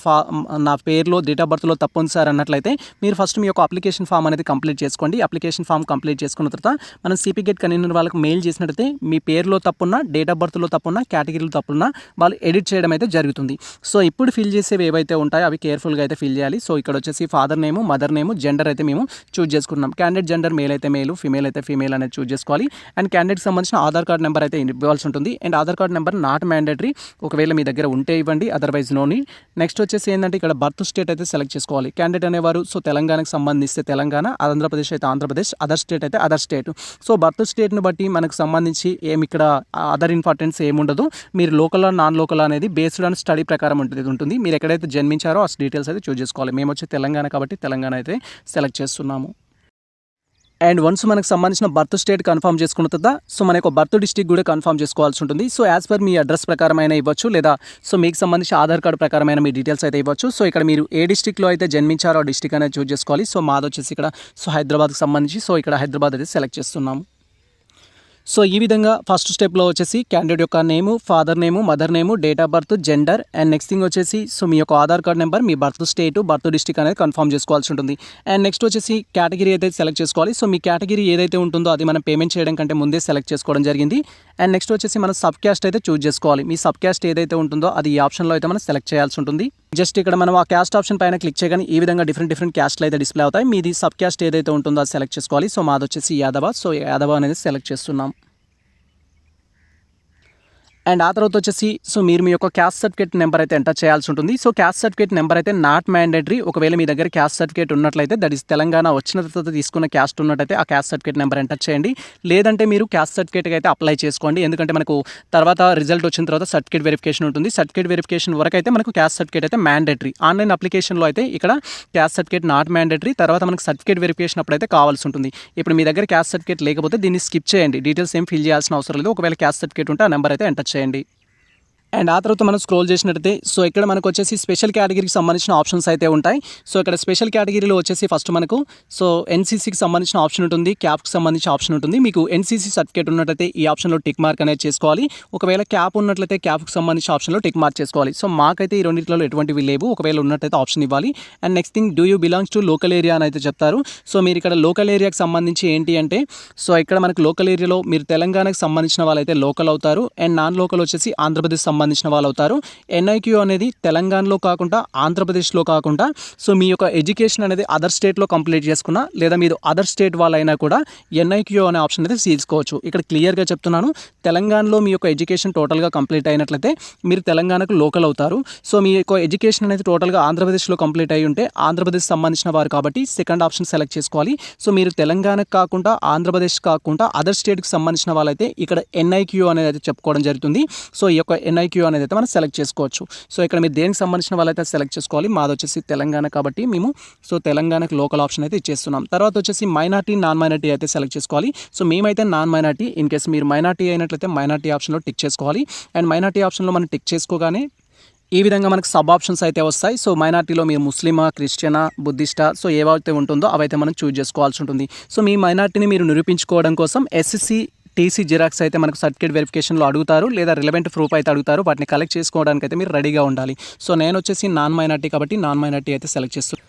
నా పేరులో డేట్ ఆఫ్ బర్త్లో తప్పు ఉంది సార్ అన్నట్లయితే మీరు ఫస్ట్ మీ యొక్క అప్లికేషన్ ఫామ్ అనేది కంప్లీట్ చేసుకోండి. అప్లికేషన్ ఫామ్ కంప్లీట్ చేసుకున్న తర్వాత మనం సిపి గేట్ కన్వీనర్ వాళ్ళకి మెయిల్ చేసినట్టయితే మీ పేరులో తప్పున్నా, డేట్ ఆఫ్ బర్త్లో తప్పున్నా, కేటగిరీలో తప్పున్నా వాళ్ళు ఎడిట్ చేయడం అయితే జరుగుతుంది. సో ఇప్పుడు ఫిల్ చేసేవి ఏవైతే ఉంటాయో అవి కేర్ఫుల్గా అయితే ఫిల్ చేయాలి. సో ఇక్కడ వచ్చేసి ఫాదర్ నేము, మదర్ నేము, జెండర్ అయితే మేము చూస్ చేసుకున్నాం. క్యాండిడేట్ జెండర్ మేల్ అయితే మేలు, ఫీమేల్ అయితే ఫీమేల్ అనేది చూస్ చేసుకోవాలి. అండ్ క్యాండిడేట్కి సంబంధించిన ఆధార్ కార్డ్ నెంబర్ అయితే ఇవ్వాల్సి ఉంటుంది. And Aadhaar card number not mandatory, ఒకవేళ మీ దగ్గర ఉంటే ఇవ్వండి, అదర్వైజ్ నో నీడ్. నెక్స్ట్ వచ్చేసి ఏంటంటే ఇక్కడ బర్త్ స్టేట్ అయితే సెలెక్ట్ చేసుకోవాలి. క్యాండిడేట్ అనేవారు సో తెలంగాణకు సంబంధిస్తే తెలంగాణ, ఆంధ్రప్రదేశ్ అయితే ఆంధ్రప్రదేశ్, అదర్ స్టేట్ అయితే అదర్ స్టేట్. సో బర్త్ స్టేట్ని బట్టి మనకు సంబంధించి ఇక్కడ అదర్ ఇంపార్టెన్స్ ఏముండదు. మీరు లోకల్ నాన్ లోకల్ అనేది బేస్డ్ ఆన్ స్టడీ ప్రకారం ఉంటుంది. మీరు ఎక్కడైతే జన్మించారో ఆ డీటెయిల్స్ అయితే చూస్ చేసుకోవాలి. మేము వచ్చి తెలంగాణ కాబట్టి తెలంగాణ అయితే సెలెక్ట్ చేస్తున్నాము. అండ్ వన్స్ మనకు సంబంధించిన బర్త్ స్టేట్ కన్ఫర్మ్ చేసుకున్న తర్వాత సో మన యొక్క బర్త్ డిస్ట్రిక్ట్ కూడా కన్ఫర్మ్ చేసుకోవాల్సి ఉంటుంది. సో యాజ్ పర్ మీ అడ్రస్ ప్రకారమైన ఇవ్వచ్చు, లేదా సో మీకు సంబంధించి ఆధార్ కార్డు ప్రకారమైన మీ డీటెయిల్స్ అయితే ఇవ్వచ్చు. సో ఇక్కడ మీరు ఏ డిస్ట్రిక్ట్లో అయితే జన్మించారో ఆ డిస్ట్రిక్ట్ అనేది చూస్ చేసుకోవాలి. సో మాది వచ్చేసి ఇక్కడ సో హైదరాబాద్కి సంబంధించి సో ఇక్కడ హైదరాబాద్ అయితే సెలెక్ట్ చేస్తున్నాము. సో ఈ విధంగా ఫస్ట్ స్టెప్లో వచ్చేసి క్యాండిడేట్ యొక్క name, father name, mother name, date of birth, gender, and next thing వచ్చేసి సో మీ యొక్క ఆధార్ కార్డ్ నెంబర్, మీ బర్త్ స్టేట్, బర్త్ డిస్ట్రిక్ట్ అనేది కన్ఫర్మ్ చేసుకోవాల్సి ఉంటుంది. అండ్ నెక్స్ట్ వచ్చేసి కేటగిరీ అయితే సెలెక్ట్ చేసుకోవాలి. సో మీ కేటగిరీ ఏదైతే ఉంటుందో అది మనం పేమెంట్ చేయడం కంటే ముందే సెలెక్ట్ చేసుకోవడం జరిగింది. అండ్ నెక్స్ట్ వచ్చేసి మనం సబ్ క్యాస్ట్ అయితే చూస్ చేసుకోవాలి. మీ సబ్ క్యాస్ట్ ఏదైతే ఉంటుందో అది ఈ ఆప్షన్లో అయితే మనం సెలెక్ట్ చేయాల్సి ఉంటుంది. జస్ట్ ఇక్కడ మనం ఆ క్యాస్ట్ ఆప్షన్ పైన క్లిక్ చేయగానే ఈ విధంగా డిఫరెంట్ క్యాస్ట్లు అయితే డిస్ప్లే అవుతాయి. మీది సబ్ క్యాస్ట్ ఏదైతే ఉంటుందో అది సెలెక్ట్ చేసుకోవాలి. సో మాది వచ్చేసి యాదవ. సో యాదవ అనేది సెలెక్ట్ చేస్తున్నాం. అండ్ ఆ తర్వాత వచ్చేసి సో మీరు మీ యొక్క క్యాస్ట్ సర్టిఫికేట్ నెంబర్ అయితే ఎంటర్ చేయాల్సి ఉంటుంది. సో క్యాస్ట్ సర్టిఫికేట్ నెంబర్ అయితే నాట్ మ్యాండేటరీ. ఒకవేళ మీ దగ్గర క్యాస్ట్ సర్టిఫికేట్ ఉన్నట్లయితే దట్ ఈస్ తెలంగాణ వచ్చిన తర్వాత తీసుకున్న క్యాస్ట్ ఉన్నట్టయితే ఆ క్యాస్ట్ సర్టిఫికేట్ నెంబర్ ఎంటర్ చేయండి. లేదంటే మీరు క్యాస్ట్ సర్టిఫికేట్కి అయితే అప్లై చేసుకోండి. ఎందుకంటే మనకు తర్వాత రిజల్ట్ వచ్చిన తర్వాత సర్టిఫికేట్ వెరిఫికేషన్ ఉంటుంది. సర్టిఫికేట్ వెరిఫికేషన్ వరకు అయితే మనకు క్యాస్ట్ సర్టిఫికేట్ అయితే మ్యాండేటరీ. ఆన్లైన్ అప్లికేషన్లో అయితే ఇక్కడ క్యాస్ట్ సర్టిఫికేట్ నాట్ మ్యాండేటరీ. తర్వాత మనకు సర్టిఫికేట్ వెరిఫికేషన్ అప్పుడైతే కావాల్సి ఉంటుంది. ఇప్పుడు మీ దగ్గర క్యాస్ట్ సర్టిఫికేట్ లేకపోతే దీన్ని స్కిప్ చేయండి. డీటెయిల్స్ ఏం ఫిల్ చేయాల్సిన అవసరం లేదు. ఒకవేళ క్యాస్ట్ సర్టిఫికేట్ ఉంటే ఆ నెంబర్ అయితే ఎంటర్ చేయండి. అండ్ ఆ తర్వాత మనం స్క్రోల్ చేసినట్టయితే సో ఇక్కడ మనకు వచ్చేసి స్పెషల్ కేటగిరీకి సంబంధించిన ఆప్షన్స్ అయితే ఉంటాయి. సో ఇక్కడ స్పెషల్ కేటగిరీలో వచ్చేసి ఫస్ట్ మనకు సో ఎన్సీసీకి సంబంధించిన ఆప్షన్ ఉంటుంది, క్యాప్కి సంబంధించిన ఆప్షన్ ఉంటుంది. మీకు ఎన్సీసీ సర్టిఫికేట్ ఉన్నట్లయితే ఈ ఆప్షన్లో టిక్ మార్క్ అనేది చేసుకోవాలి. ఒకవేళ క్యాప్ ఉన్నట్లయితే క్యాప్కి సంబంధించిన ఆప్షన్లో టిక్ మార్క్ చేసుకోవాలి. సో మాకైతే ఈ రెండింటిలో ఎటువంటివి లేవు. ఒకవేళ ఉన్నట్టయితే ఆప్షన్ ఇవ్వాలి. And next thing do you belongs to local area అని అయితే చెప్తారు. సో మీరు ఇక్కడ లోకల్ ఏరియాకి సంబంధించి ఏంటి అంటే సో ఇక్కడ మనకు లోకల్ ఏరియాలో మీరు తెలంగాణకు సంబంధించిన వాళ్ళైతే లోకల్ అవుతారు. అండ్ నాన్ లోకల్ వచ్చేసి ఆంధ్రప్రదేశ్ సంబంధించిన వాళ్ళు అవుతారు. ఎన్ఐక్యూ అనేది తెలంగాణలో కాకుండా ఆంధ్రప్రదేశ్లో కాకుండా సో మీ యొక్క ఎడ్యుకేషన్ అనేది అదర్ స్టేట్లో కంప్లీట్ చేసుకున్నా లేదా మీరు అదర్ స్టేట్ వాళ్ళైనా కూడా ఎన్ఐక్యూ అనే ఆప్షన్ అయితే తీసుకోవచ్చు. ఇక్కడ క్లియర్గా చెప్తున్నాను, తెలంగాణలో మీ యొక్క ఎడ్యుకేషన్ టోటల్గా కంప్లీట్ అయినట్లయితే మీరు తెలంగాణకు లోకల్ అవుతారు. సో మీ యొక్క ఎడ్యుకేషన్ అనేది టోటల్గా ఆంధ్రప్రదేశ్లో కంప్లీట్ అయి ఉంటే ఆంధ్రప్రదేశ్ సంబంధించిన వారు కాబట్టి సెకండ్ ఆప్షన్ సెలెక్ట్ చేసుకోవాలి. సో మీరు తెలంగాణకు కాకుండా ఆంధ్రప్రదేశ్ కాకుండా అదర్ స్టేట్కి సంబంధించిన వాళ్ళైతే ఇక్కడ ఎన్ఐక్యూ అనేది అయితే చెప్పుకోవడం జరుగుతుంది. సో ఈ యొక్క ఎన్ఐక్యూ అనేది అయితే మనం సెలెక్ట్ చేసుకోవచ్చు. సో ఇక్కడ మీరు దేనికి సంబంధించిన వాళ్ళైతే సెలెక్ట్ చేసుకోవాలి. మాది వచ్చేసి తెలంగాణ కాబట్టి మేము సో తెలంగాణకు లోకల్ ఆప్షన్ అయితే ఇచ్చేస్తున్నాం. తర్వాత వచ్చేసి మైనార్టీ, నాన్ మైనార్టీ అయితే సెలెక్ట్ చేసుకోవాలి. సో మేమైతే నాన్ మైనార్టీ. ఇన్ కేసు మీరు మైనార్టీ అయినట్లయితే మైనార్టీ ఆప్షన్లో టిక్ చేసుకోవాలి. అండ్ మైనార్టీ ఆప్షన్లో మనం టిక్ చేసుకోగానే ఈ విధంగా మనకు సబ్ ఆప్షన్స్ అయితే వస్తాయి. సో మైనార్టీలో మీరు ముస్లిమా, క్రిస్టియనా, బుద్ధిస్టా సో ఏవైతే ఉంటుందో అవైతే మనం చూస్ చేసుకోవాల్సి ఉంటుంది. సో మీ మైనార్టీని మీరు నిరూపించుకోవడం కోసం ఎస్ఎస్సి టీసీ జిరాక్స్ అయితే మనకు సర్టిఫికేట్ వెరిఫికేషన్లో అడుగుతారు, లేదా రిలవెంట్ ప్రూఫ్ అయితే అడుగుతారు. వాటిని కలెక్ట్ చేసుకోవడానికి అయితే మీరు రెడీగా ఉండాలి. సో నేను వచ్చేసి నాన్ మైనార్టీ కాబట్టి నాన్ మైనార్టీ అయితే సెలెక్ట్ చేస్తాను.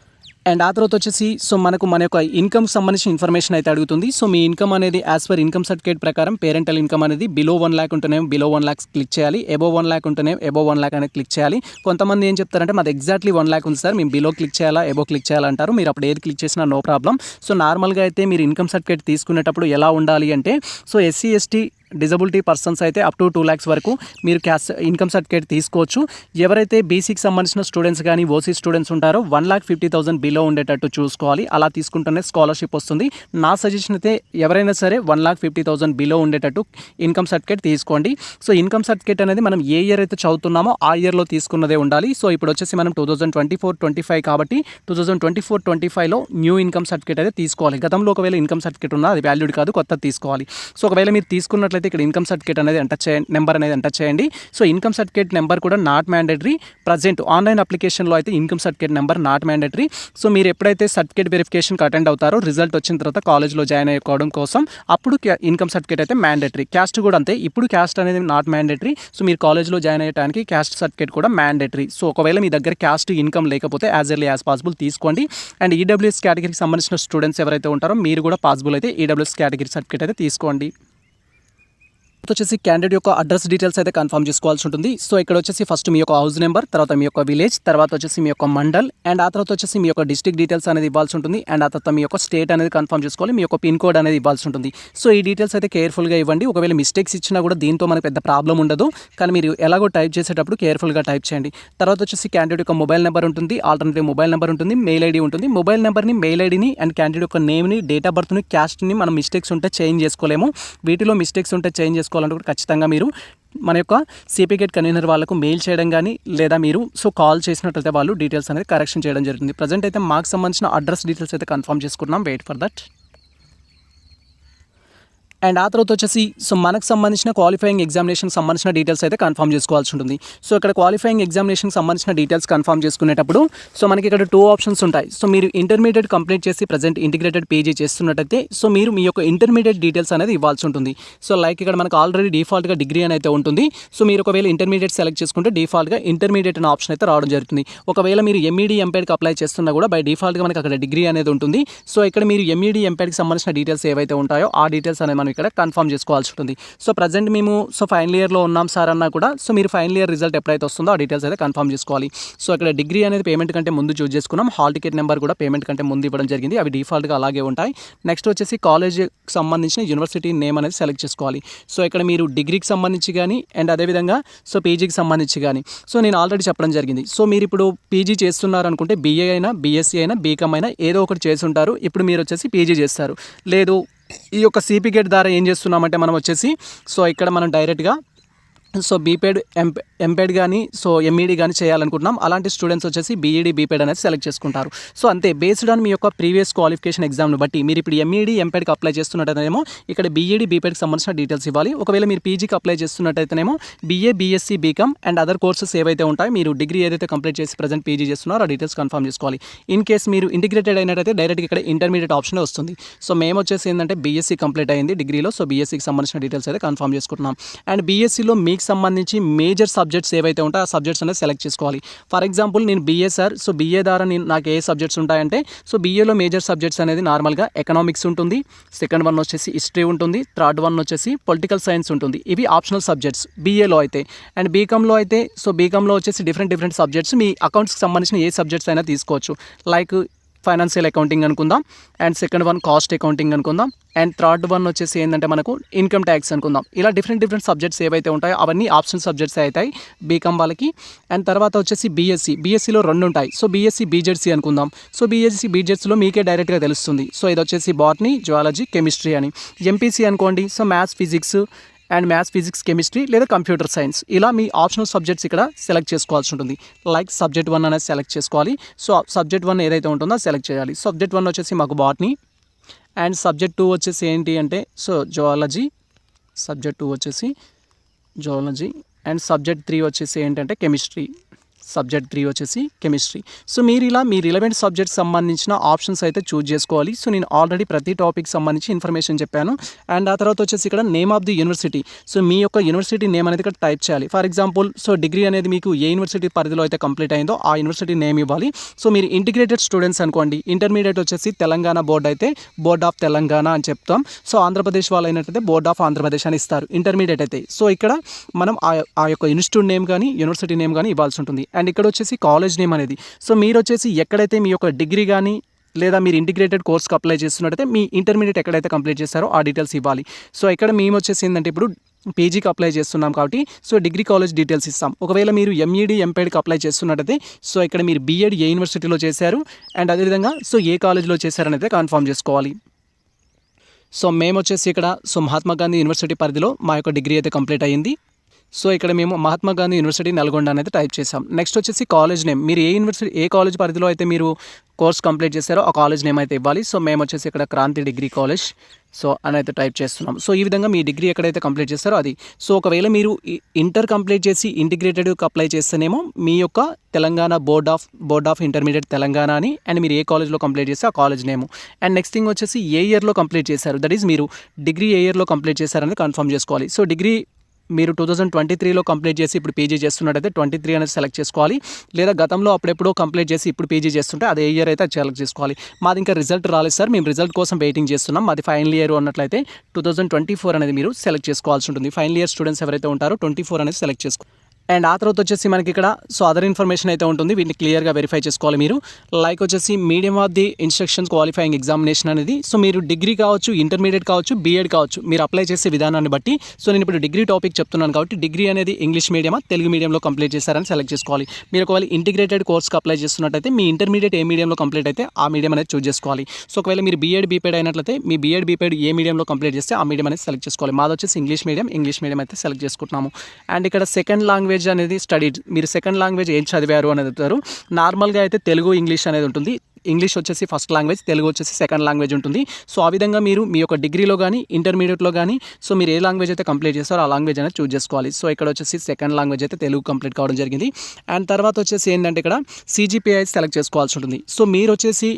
అండ్ ఆ తర్వాత వచ్చేసి సో మనకు మన యొక్క ఇన్కమ్ సంబంధించిన ఇన్ఫర్మేషన్ అయితే అడుగుతుంది. సో మీ ఇన్కమ్ అనేది యాజ్ పర్ ఇన్కమ్ సర్టిఫికేట్ ప్రకారం పేరెంటల్ ఇన్కమ్ అనేది బిలో 1 lakh ఉంటేనే బిలో 1 lakh క్లిక్ చేయాలి. అబోవ్ 1 lakh ఉంటేనే అబోవ్ 1 lakh అనేది క్లిక్ చేయాలి. కొంతమంది ఏం చెప్తారంటే మాది ఎగ్జాక్ట్లీ 1 lakh ఉంది సార్, మేము బిలో క్లిక్ చేయాలా అబోవ్ క్లిక్ చేయాలంటారు. మీరు అప్పుడు ఏది క్లిక్ చేసినా నో ప్రాబ్లం. సో నార్మల్గా అయితే మీరు ఇన్కమ్ సర్టిఫికేట్ తీసుకునేటప్పుడు ఎలా ఉండాలి అంటే so SC ST disability persons అయితే అప్ టు 2 lakhs వరకు మీరు క్యాస్ట్ ఇన్కమ్ సర్టిఫికేట్ తీసుకోవచ్చు. ఎవరైతే బీసీకి సంబంధించిన స్టూడెంట్స్ కానీ ఓసీ స్టూడెంట్స్ ఉంటారో 1,50,000 బిలో ఉండేటట్టు చూసుకోవాలి. అలా తీసుకుంటేనే స్కాలర్షిప్ వస్తుంది. నా సజెషన్ అయితే ఎవరైనా సరే 1,50,000 బిలో ఉండేటట్టు ఇన్కమ్ సర్టిఫికేట్ తీసుకోండి. సో ఇన్కమ్ సర్టిఫికేట్ అనేది మనం ఏ ఇయర్ అయితే చదువుతున్నామో ఆ ఇయర్లో తీసుకున్నదే ఉండాలి. సో ఇప్పుడు వచ్చేసి మనం 2024-25 కాబట్టి 2024-25లో న్యూ ఇన్కమ్ సర్టిఫికేట్ అయితే తీసుకోవాలి. గతంలో ఒకవేళ ఇన్కమ్ సర్టిఫికేట్ ఉన్నా అది వాల్యూడ్ కాదు, కొత్తది తీసుకోవాలి. సో ఒకవేళ మీరు తీసుకున్నట్లయితే ఇక్కడ ఇన్కమ్ సర్టిఫికేట్ అనేది ఎంటర్ చేయండి, నెంబర్ అనేది ఎంటర్ చేయండి. సో ఇన్కమ్ సర్టిఫికేట్ నెంబర్ కూడా నాట్ మ్యాండేటరీ. ప్రజెంట్ ఆన్లైన్ అప్లికేషన్లో అయితే income certificate number not mandatory. So మీరు ఎప్పుడైతే సర్టిఫికేట్ వెరిఫికేషన్కి అటెండ్ అవుతారో రిజల్ట్ వచ్చిన తర్వాత కాలేజ్లో జాయిన్ అయ్యడం కోసం అప్పుడు ఇన్కమ్ సర్టిఫికేట్ అయితే మ్యాండేటరీ. క్యాస్ట్ కూడా అంతే, ఇప్పుడు క్యాస్ట్ అనేది నాట్ మ్యాండేటరీ. సో మీరు కాలేజ్లో జాయిన్ అయ్యడానికి క్యాస్ట్ సర్టిఫికేట్ కూడా మ్యాండేటరీ. సో ఒకవేళ మీ దగ్గర క్యాస్ట్ ఇన్కమ్ లేకపోతే యాజ్ ఎర్లీ యాజ్ పాసిబుల్ తీసుకోండి. అండ్ ఈడబ్ల్యూఎస్ కేటగిరీకి సంబంధించిన స్టూడెంట్స్ ఎవరైతే ఉంటారో మీరు కూడా పాసిబుల్ అయితే ఈడబ్ల్యూఎస్ కేటగిరీ సర్టిఫికేట్ అయితే తీసుకోండి. వచ్చేసి క్యాండిడేట్ యొక్క అడ్రస్ డీటెయిల్స్ అయితే కన్ఫర్మ్ చేసుకోవాల్సి ఉంటుంది. సో ఇక్కడ వచ్చేసి ఫస్ట్ మీ యొక్క హౌస్ నెంబర్, తర్వాత మీ యొక్క విలేజ్, తర్వాత వచ్చేసి మీ యొక్క మండల్, అండ్ ఆ తర్వాత వచ్చేసి మీ యొక్క డిస్ట్రిక్ట్ డీటెయిల్స్ అనేది ఇవ్వాల్సి ఉంటుంది. అండ్ ఆ తర్వాత మీ యొక్క స్టేట్ అనేది కన్ఫర్మ్ చేసుకోవాలి, మీ యొక్క పిన్ కోడ్ అనేది ఇవ్వాల్సి ఉంటుంది. సో ఈ డీటెయిల్స్ అయితే కేర్ఫుల్గా ఇవ్వండి. ఒకవేళ మిస్టేక్స్ ఇచ్చినా కూడా దీంతో మనకు పెద్ద ప్రాబ్లం ఉండదు, కానీ మీరు ఎలాగో టైప్ చేసేటప్పుడు కేర్ఫుల్గా టైప్ చేయండి. తర్వాత వచ్చేసి క్యాండిడేట్ యొక్క మొబైల్ నెంబర్ ఉంటుంది, ఆల్టర్నేటివ్ మొబైల్ నెంబర్ ఉంటుంది, మెయిల్ ఐడి ఉంటుంది. మొబైల్ నెంబర్ని, మెయిల్ ఐడిని అండ్ క్యాండిడేట్ యొక్క నేమ్ని, డేట్ ఆఫ్ బర్త్ని, క్యాస్ట్ని మనం మిస్టేక్స్ ఉంటే చేంజ్ చేసుకోలేము. వీటిలో మిస్టేక్స్ ఉంటే చేంజ్ చేసుకోవాలంటే కూడా ఖచ్చితంగా మీరు మన యొక్క సిపి గేట్ కన్వీనర్ వాళ్ళకు మెయిల్ చేయడం కానీ లేదా మీరు కాల్ చేసినట్లయితే వాళ్ళు డీటెయిల్స్ అనేది కరెక్షన్ చేయడం జరుగుతుంది. ప్రజెంట్ అయితే మాకు సంబంధించిన అడ్రస్ డీటెయిల్స్ అయితే కన్ఫర్మ్ చేసుకున్నాం. Wait for that. అండ్ ఆ తర్వాత వచ్చేసి మనకు సంబంధించిన క్వాలిఫైయింగ్ ఎగ్జామినేషన్ సంబంధించిన డీటెయిల్స్ అయితే కన్ఫర్మ్ చేసుకోవాల్సి ఉంటుంది. సో ఇక్కడ క్వాలిఫైయింగ్ ఎగ్జామినేషన్ సంబంధించిన డీటెయిల్స్ కన్ఫర్మ్ చేసుకునేటప్పుడు మనకి ఇక్కడ 2 ఆప్షన్స్ ఉంటాయి. సో మీరు ఇంటర్మీడియట్ కంప్లీట్ చేసి ప్రజెంట్ ఇంటిగ్రేటెడ్ పీజీ చేస్తున్నట్టయితే మీరు మీ యొక్క ఇంటర్మీడియట్ డీటెయిల్స్ అనేది ఇవ్వాల్సి ఉంటుంది. సో లైక్ ఇక్కడ మనకు ఆల్రెడీ డిఫాల్ట్గా డిగ్రీ అని అయితే ఉంటుంది. సో మీరు ఒకవేళ ఇంటర్మీడియట్ సెలెక్ట్ చేసుకుంటే డిఫాల్ట్గా ఇంటర్మీడియట్ అనే ఆప్షన్ అయితే రావడం జరుగుతుంది. ఒకవేళ మీరు ఎంఈడీ ఎంపీఎడ్కి అప్లై చేస్తున్నా కూడా బై డిఫాల్ట్గా మనకి అక్కడ డిగ్రీ అనేది ఉంటుంది. సో ఇక్కడ మీరు ఎంఈడీ ఎంపీఎడ్కి సంబంధించిన డీటెయిల్స్ ఏవైతే ఉంటాయో ఆ డీటెయిల్స్ అనేది మనం ఇక్కడ కన్ఫర్మ్ చేసుకోవాల్సి ఉంటుంది. సో ప్రజెంట్ మేము ఫైనల్ ఇయర్లో ఉన్నాం సార్ అన్నా కూడా మీరు ఫైనల్ ఇయర్ రిజల్ట్ ఎప్పుడైతే వస్తుందో ఆ డీటెయిల్స్ అయితే కన్ఫర్మ్ చేసుకోవాలి. సో ఇక్కడ డిగ్రీ అనేది పేమెంట్ కంటే ముందు చూస్ చేసుకున్నాం. హాల్ టికెట్ నెంబర్ కూడా పేమెంట్ కంటే ముందు ఇవ్వడం జరిగింది. అవి డిఫాల్ట్గా అలాగే ఉంటాయి. నెక్స్ట్ వచ్చేసి కాలేజ్కి సంబంధించిన యూనివర్సిటీ నేమ్ అనేది సెలెక్ట్ చేసుకోవాలి. సో ఇక్కడ మీరు డిగ్రీకి సంబంధించి కానీ అండ్ అదేవిధంగా పీజీకి సంబంధించి కానీ నేను ఆల్రెడీ చెప్పడం జరిగింది. సో మీరు ఇప్పుడు పీజీ చేస్తున్నారు అనుకుంటే బీఏ అయినా, బీఎస్సీ అయినా, బీకామ్ అయినా ఏదో ఒకటి చేసి ఉంటారు. ఇప్పుడు మీరు వచ్చేసి పీజీ చేస్తారు. లేదు ఈ యొక్క సిపి గేట్ ద్వారా ఏం చేస్తున్నామంటే మనం వచ్చేసి ఇక్కడ మనం డైరెక్ట్గా బీపేడ్ ఎంపేడ్ కానీ ఎంఈడీ కానీ చేయాలనుకుంటున్నాం. అలాంటి స్టూడెంట్స్ వచ్చేసి బీఈడీ బీపేడ్ అనేది సెలెక్ట్ చేసుకుంటారు. సో అంతే, బేస్డ్ ఆన్ మీ యొక్క ప్రీవియస్ క్వాలిఫికేషన్ ఎగ్జామ్ను బట్టి మీరు ఇప్పుడు ఎంఈడీ ఎంపేడ్కి అప్లై చేస్తున్నట్టయితేనేమో ఇక్కడ బీఈడీ బీపేడ్కి సంబంధించిన డీటెయిల్స్ ఇవ్వాలి. ఒకవేళ మీరు పీజీకి అప్లై చేస్తున్నట్టయితేనేమో BA, BSc, BCom and other courses ఏవైతే ఉంటాయో మీరు డిగ్రీ ఏదైతే కంప్లీట్ చేసి ప్రజెంట్ పీజీ చేస్తున్నారో ఆ డీటెయిల్స్ కన్ఫర్మ్ చేసుకోవాలి. ఇన్ కేస్ మీరు ఇంటిగ్రేటెడ్ అయినట్టయితే డైరెక్ట్గా ఇక్కడ ఇంటర్మీడియట్ ఆప్షన్ వస్తుంది. సో మేము వచ్చేసి ఏంటంటే బీఎస్సీ కంప్లీట్ అయింది డిగ్రీలో. బీఎస్సీకి సంబంధించిన డీటెయిల్స్ అయితే కన్ఫర్మ్ చేసుకుంటున్నాం. అండ్ బీఎస్సీలో మీకు సంబంధించి మేజర్ సబ్జెక్ట్స్ ఏవైతే ఉంటాయో ఆ సబ్జెక్ట్స్ అనేది సెలెక్ట్ చేసుకోవాలి. ఫర్ ఎగ్జాంపుల్ నేను బీఏ సార్, బీఏ ద్వారా నాకు ఏ సబ్జెక్ట్స్ ఉంటాయంటే బీఏలో మేజర్ సబ్జెక్ట్స్ అనేది నార్మల్గా ఎకనామిక్స్ ఉంటుంది, సెకండ్ వన్ వచ్చేసి హిస్టరీ ఉంటుంది, థర్డ్ వన్ వచ్చేసి పొలిటికల్ సైన్స్ ఉంటుంది. ఇవి ఆప్షనల్ సబ్జెక్ట్స్ బీఏలో అయితే. అండ్ బీకామ్లో అయితే బీకామ్లో వచ్చేసి డిఫరెంట్ సబ్జెక్ట్స్ మీ అకౌంట్స్కి సంబంధించిన ఏ సబ్జెక్ట్స్ అయినా తీసుకోవచ్చు. లైక్ ఫైనాన్షియల్ అకౌంటింగ్ అనుకుందాం, and second one cost accounting అనుకుందాం, అండ్ థర్డ్ వన్ వచ్చేసి ఏంటంటే మనకు ఇన్కమ్ ట్యాక్స్ అనుకుందాం. ఇలా డిఫరెంట్ సబ్జెక్ట్స్ ఏవైతే ఉంటాయో అవన్నీ ఆప్షన్ సబ్జెక్ట్స్ అవుతాయి బీకామ్ వాళ్ళకి. అండ్ తర్వాత వచ్చేసి బీఎస్సీలో 2 ఉంటాయి. బీఎస్సీ బీజెడ్సీ అనుకుందాం. బీఎస్సీ బీజెడ్సీలో మీకే డైరెక్ట్గా తెలుస్తుంది. ఇది వచ్చేసి బాటనీ, జువాలజీ, కెమిస్ట్రీ అని. ఎంపీసీ అనుకోండి, maths, physics and maths, physics, chemistry లేదా కంప్యూటర్ సైన్స్. ఇలా మీ ఆప్షనల్ సబ్జెక్ట్స్ ఇక్కడ సెలెక్ట్ చేసుకోవాల్సి ఉంటుంది. లైక్ సబ్జెక్ట్ 1 అనేది సెలెక్ట్ చేసుకోవాలి. సబ్జెక్ట్ 1 ఏదైతే ఉంటుందో సెలెక్ట్ చేయాలి. సబ్జెక్ట్ 1 వచ్చేసి మాకు బాటనీ, అండ్ సబ్జెక్ట్ 2 వచ్చేసి ఏంటి అంటే జువాలజీ, సబ్జెక్ట్ 2 వచ్చేసి జువాలజీ, అండ్ సబ్జెక్ట్ 3 వచ్చేసి ఏంటంటే కెమిస్ట్రీ, సబ్జెక్ట్ 3 వచ్చేసి కెమిస్ట్రీ. మీరు ఇలా మీ రిలవెంట్ సబ్జెక్ట్ సంబంధించిన ఆప్షన్స్ అయితే చూజ్ చేసుకోవాలి. నేను ఆల్రెడీ ప్రతి టాపిక్ సంబంధించి ఇన్ఫర్మేషన్ చెప్పాను. అండ్ ఆ తర్వాత వచ్చేసి ఇక్కడ నేమ్ ఆఫ్ ది యూనివర్సిటీ. మీ యొక్క యూనివర్సిటీ నేమ్ అనేది ఇక్కడ టైప్ చేయాలి. ఫర్ ఎగ్జాంపుల్ డిగ్రీ అనేది మీకు ఏ యూనివర్సిటీ పరిధిలో అయితే కంప్లీట్ అయిందో ఆ యూనివర్సిటీ నేమ్ ఇవ్వాలి. మీరు ఇంటిగ్రేటెడ్ స్టూడెంట్స్ అనుకోండి, ఇంటర్మీడియట్ వచ్చేసి తెలంగాణ బోర్డ్ అయితే బోర్డ్ ఆఫ్ తెలంగాణ అని చెప్తాం. ఆంధ్రప్రదేశ్ వాళ్ళు అయినట్టయితే బోర్డ్ ఆఫ్ ఆంధ్రప్రదేశ్ అని ఇస్తారు ఇంటర్మీడియట్ అయితే. ఇక్కడ మనం ఆ యొక్క ఇన్స్టిట్యూట్ నేమ్ కానీ యూనివర్సిటీ నేమ్ కానీ ఇవ్వాల్సి ఉంటుంది. అండ్ ఇక్కడ వచ్చేసి కాలేజ్ నేమ్ అనేది మీరు వచ్చేసి ఎక్కడైతే మీ యొక్క డిగ్రీ కానీ లేదా మీరు ఇంటిగ్రేటెడ్ కోర్స్కి అప్లై చేస్తున్నట్టయితే మీ ఇంటర్మీడియట్ ఎక్కడైతే కంప్లీట్ చేస్తారో ఆ డీటెయిల్స్ ఇవ్వాలి. సో ఇక్కడ మేము వచ్చేసి ఏంటంటే ఇప్పుడు పీజీకి అప్లై చేస్తున్నాం కాబట్టి సో డిగ్రీ కాలేజ్ డీటెయిల్స్ ఇస్తాం. ఒకవేళ మీరు ఎంఈడి ఎంపీఎడ్కి అప్లై చేస్తున్నట్టయితే సో ఇక్కడ మీరు బీఎడ్ ఏ యూనివర్సిటీలో చేశారు అండ్ అదేవిధంగా సో ఏ కాలేజ్లో చేశారనైతే కన్ఫర్మ్ చేసుకోవాలి. సో మేము వచ్చేసి ఇక్కడ సో మహాత్మా గాంధీ యూనివర్సిటీ పరిధిలో మా యొక్క డిగ్రీ అయితే కంప్లీట్ అయ్యింది. సో ఇక్కడ మేము మహాత్మా గాంధీ యూనివర్సిటీ నల్గొండ అనేది టైప్ చేసాం. నెక్స్ట్ వచ్చేసి కాలేజ్ నేమ్, మీరు ఏ యూనివర్సిటీ ఏ కాలేజ్ పరిధిలో అయితే మీరు కోర్స్ కంప్లీట్ చేశారో ఆ కాలేజ్ నేమ్ అయితే ఇవ్వాలి. సో మేము వచ్చేసి ఇక్కడ క్రాంతి డిగ్రీ కాలేజ్ సో అని అయితే టైప్ చేస్తున్నాం. సో ఈ విధంగా మీ డిగ్రీ ఎక్కడైతే కంప్లీట్ చేస్తారో అది. సో ఒకవేళ మీరు ఇంటర్ కంప్లీట్ చేసి ఇంటిగ్రేటెడ్కి అప్లై చేస్తేనేమో మీ యొక్క Telangana board of intermediate Telangana అని అండ్ మీరు ఏ కాలేజ్లో కంప్లీట్ చేస్తే ఆ college name and next thing వచ్చేసి ఏ ఇయర్లో కంప్లీట్ చేశారు, దట్ ఈస్ మీరు డిగ్రీ ఏ ఇయర్లో కంప్లీట్ చేశారని కన్ఫర్మ్ చేసుకోవాలి. సో డిగ్రీ మీరు 2023లో కంప్లీట్ చేసి ఇప్పుడు పీజీ చేస్తున్నట్టయితే 23 అనేది సెలెక్ట్ చేసుకోవాలి. లేదా గతంలో అప్పుడెప్పుడో కంప్లీట్ చేసి ఇప్పుడు పీజీ చేస్తుంటే అదే ఇయర్ అయితే సెలెక్ట్ చేసుకోవాలి. మాది ఇంకా రిజల్ట్ రాలేదు సార్, మేము రిజల్ట్ కోసం వెయిటింగ్ చేస్తున్నాం, మాది ఫైనల్ ఇయర్ అన్నట్లయితే 2024 అనేది మీరు సెలెక్ట్ చేసుకోవాల్సి ఉంటుంది. ఫైనల్ ఇయర్ స్టూడెంట్స్ ఎవరైతే ఉంటారో 24 అనేది సెలెక్ట్ చేసుకోవాలి. అండ్ ఆ తర్వాత వచ్చేసి మనకి ఇక్కడ సో అదర్ ఇన్ఫర్మేషన్ అయితే ఉంటుంది, వీటిని క్లియర్గా వెరిఫై చేసుకోవాలి మీరు. లైక్ వచ్చేసి medium of the instructions qualifying examination అనేది సో మీరు డిగ్రీ కావచ్చు, ఇంటర్మీడియట్ కావచ్చు, బీఎడ్ కావచ్చు, మీరు అప్లై చేసే విధానాన్ని బట్టి సో నేను ఇప్పుడు డిగ్రీ టాపిక్ చెప్తున్నాను కాబట్టి డిగ్రీ అనేది ఇంగ్లీష్ మీడియమా తెలుగు మీడియంలో కంప్లీట్ చేశారని సెలెక్ట్ చేసుకోవాలి. మీరు ఒకవేళ ఇంటిగ్రేటెడ్ కోర్స్కి అప్లై చేస్తున్నట్టయితే మీ ఇంటర్మీడియట్ ఏ మీడియంలో కంప్లీట్ అయితే ఆ మీడియం అనేది చూస్ చేసుకోవాలి. సో ఒకవేళ మీరు బీఎడ్ బీపీఎడ్ అయినట్లయితే మీ బీఎడ్ బీపీఎడ్ ఏ మీడియంలో కంప్లీట్ చేస్తే ఆ మీడియం అనేది సెలెక్ట్ చేసుకోవాలి. మాది వచ్చేసి ఇంగ్లీష్ మీడియం అయితే సెలెక్ట్ చేసుకుంటున్నాము. అండ్ ఇక్కడ సెకండ్ లాంగ్వేజ్ అనేది స్టడీ, మీరు సెకండ్ లాంగ్వేజ్ ఏం చదివారు అనేది చెప్తారు. నార్మల్గా అయితే తెలుగు ఇంగ్లీష్ అనేది ఉంటుంది, ఇంగ్లీష్ వచ్చేసి ఫస్ట్ లాంగ్వేజ్, తెలుగు వచ్చేసి సెకండ్ లాంగ్వేజ్ ఉంటుంది. సో ఆ విధంగా మీరు మీ యొక్క డిగ్రీలో కానీ ఇంటర్మీడియట్లో కానీ సో మీరు ఏ లాంగ్వేజ్ అయితే కంప్లీట్ చేస్తారో ఆ లాంగ్వేజ్ అనేది చూస్ చేసుకోవాలి. సో ఇక్కడ వచ్చేసి సెకండ్ లాంగ్వేజ్ అయితే తెలుగు కంప్లీట్ కావడం జరిగింది. అండ్ తర్వాత వచ్చేసి ఏంటంటే ఇక్కడ CGPA సెలెక్ట్ చేసుకోవాల్సి ఉంటుంది. సో మీరు వచ్చేసి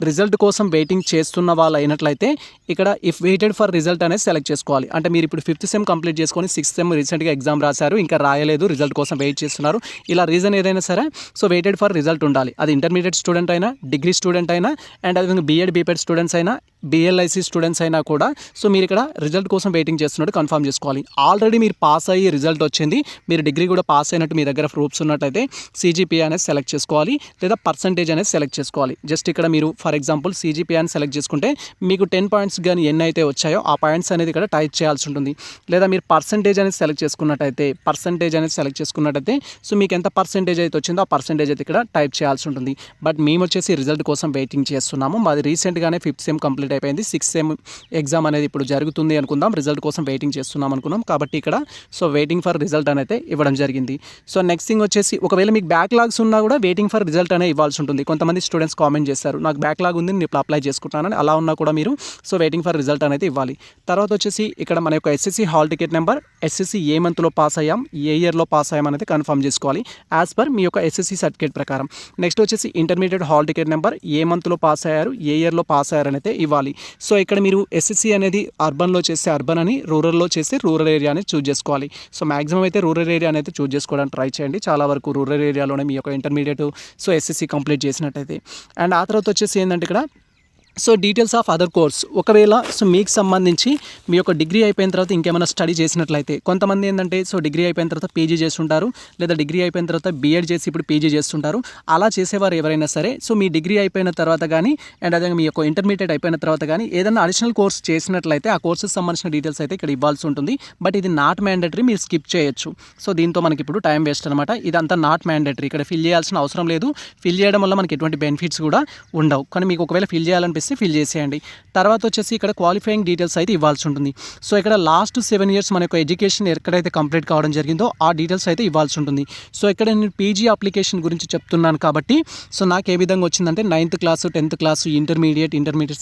రిజల్ట్ కోసం వెయిటింగ్ చేస్తున్న వాళ్ళు అయినట్లయితే ఇక్కడ ఇఫ్ వెయిటెడ్ ఫర్ రిజల్ట్ అనేది సెలెక్ట్ చేసుకోవాలి. అంటే మీరు ఇప్పుడు 5th సెమ్ కంప్లీట్ చేసుకొని 6th సెమ్ రీసెంట్గా ఎగ్జామ్ రాశారు, ఇంకా రాయలేదు, రిజల్ట్ కోసం వెయిట్ చేస్తున్నారు, ఇలా రీజన్ ఏదైనా సరే సో వెయిటెడ్ ఫర్ రిజల్ట్ ఉండాలి. అది ఇంటర్మీడియట్ స్టూడెంట్ అయినా, డిగ్రీ స్టూడెంట్ అయినా అండ్ అదేవిధంగా బీఎడ్ బీపీఎడ్ స్టూడెంట్స్ అయినా, BLIC స్టూడెంట్స్ అయినా కూడా సో మీరు ఇక్కడ రిజల్ట్ కోసం వెయిటింగ్ చేస్తున్నట్టు కన్ఫర్మ్ చేసుకోవాలి. ఆల్రెడీ మీరు పాస్ అయ్యి రిజల్ట్ వచ్చింది, మీరు డిగ్రీ కూడా పాస్ అయినట్టు మీ దగ్గర ప్రూఫ్స్ ఉన్నట్టయితే CGPA అనేది సెలెక్ట్ చేసుకోవాలి, లేదా పర్సంటేజ్ అనేది సెలెక్ట్ చేసుకోవాలి. జస్ట్ ఇక్కడ మీరు ఫర్ ఎగ్జాంపుల్ CGPA అని సెలెక్ట్ చేసుకుంటే మీకు 10 పాయింట్స్ కానీ ఎన్ని అయితే వచ్చాయో ఆ పాయింట్స్ అనేది ఇక్కడ టైప్ చేయాల్సి ఉంటుంది. లేదా మీరు పర్సంటేజ్ అనేది సెలెక్ట్ చేసుకున్నట్టయితే సో మీకు ఎంత పర్సంటేజ్ అయితే వచ్చిందో ఆ పర్సంటేజ్ అయితే ఇక్కడ టైప్ చేయాల్సి ఉంటుంది. బట్ మేము వచ్చేసి రిజల్ట్ కోసం వెయిటింగ్ చేస్తున్నాము. మాది రీసెంట్గానే 5th సెమ్ కంప్లీట్ అయిపోయింది, 6th సెమ్ ఎగ్జామ్ అనేది ఇప్పుడు జరుగుతుంది అనుకుందాం, రిజల్ట్ కోసం వెయిటింగ్ చేస్తున్నాం అనుకున్నాం కాబట్టి ఇక్కడ సో వెయిటింగ్ ఫర్ రిజల్ట్ అనేది ఇవ్వడం జరిగింది. సో నెక్స్ట్ థింగ్ వచ్చేసి ఒకవేళ మీకు బ్యాక్లాగ్స్ ఉన్నా కూడా వెయిటింగ్ ఫర్ రిజల్ట్ అనేది ఇవ్వాల్సి ఉంటుంది. కొంతమంది స్టూడెంట్స్ కామెంట్ చేస్తారు నాకు బ్యాక్లాగ్ ఉంది నేను ఇప్పుడు అప్లై చేసుకుంటానని, అలా ఉన్నా కూడా మీరు సో వెయిటింగ్ ఫర్ రిజల్ట్ అనేది ఇవ్వాలి. తర్వాత వచ్చేసి ఇక్కడ మన యొక్క SSC hall ticket number, SSC ఏ మంత్లో పాస్ అయ్యాం, ఏ ఇయర్లో పాస్ అయ్యాం అనేది కన్ఫర్మ్ చేసుకోవాలి యాజ్ పర్ మీ యొక్క SSC సర్టిఫికేట్ ప్రకారం. నెక్స్ట్ వచ్చేసి ఇంటర్మీడియట్ హాల్ టికెట్ నెంబర్, ఏ మంత్లో పాస్ అయ్యారు, ఏ ఇయర్లో పాస్ అయ్యారు అనేది ఇవ్వాలి. సో ఇక్కడ మీరు SSC అనేది అర్బన్లో చేస్తే అర్బన్ అని, రూరల్లో చేస్తే రూరల్ ఏరియా అనేది చూస్ చేసుకోవాలి. సో మాక్సిమం అయితే రూరల్ ఏరియా అనేది చూస్ చేసుకోవడానికి ట్రై చేయండి, చాలా వరకు రూరల్ ఏరియాలోనే మీ యొక్క ఇంటర్మీడియట్ సో SSC కంప్లీట్ చేసినట్టయితే. అండ్ ఆ తర్వాత వచ్చేసి ఏంటంటే ఇక్కడ so details of other course, ఒకవేళ సో మీకు సంబంధించి మీ యొక్క డిగ్రీ అయిపోయిన తర్వాత ఇంకేమైనా స్టడీ చేసినట్లయితే, కొంతమంది ఏంటంటే సో డిగ్రీ అయిపోయిన తర్వాత పీజీ చేస్తుంటారు, లేదా డిగ్రీ అయిపోయిన తర్వాత బీఎడ్ చేసి ఇప్పుడు పీజీ చేస్తుంటారు. అలా చేసేవారు ఎవరైనా సరే సో మీ డిగ్రీ అయిపోయిన తర్వాత కానీ అండ్ అదే మీ యొక్క ఇంటర్మీడియట్ అయిపోయిన తర్వాత కానీ ఏదైనా అడిషనల్ కోర్స్ చేసినట్లయితే ఆ కోర్సెస్ సంబంధించిన డీటెయిల్స్ అయితే ఇక్కడ ఇవ్వాల్సి ఉంటుంది. బట్ ఇది నాట్ మ్యాండేటరీ, మీరు స్కిప్ చేయొచ్చు. సో దీంతో మనకి ఇప్పుడు టైం వేస్ట్ అనమాట, ఇదంతా నాట్ మ్యాండేటరీ, ఇక్కడ ఫిల్ చేయాల్సిన అవసరం లేదు. ఫిల్ చేయడం వల్ల మనకి ఎటువంటి బెనిఫిట్స్ కూడా ఉండవు, కానీ మీకు ఒకవేళ ఫిల్ చేయాలనిపిస్తే ఫిల్ చేసేయండి. తర్వాత వచ్చేసి ఇక్కడ క్వాలిఫైయింగ్ డీటెయిల్స్ అయితే ఇవ్వాల్సి ఉంటుంది. సో ఇక్కడ లాస్ట్ 7 years మన యొక్క ఎడ్యుకేషన్ ఎక్కడైతే కంప్లీట్ కావడం జరిగిందో ఆ డీటెయిల్స్ అయితే ఇవ్వాల్సి ఉంటుంది. సో ఇక్కడ నేను పీజీ అప్లికేషన్ గురించి చెప్తున్నాను కాబట్టి సో నాకు ఏ విధంగా వచ్చిందంటే 9th class, 10th class, intermediate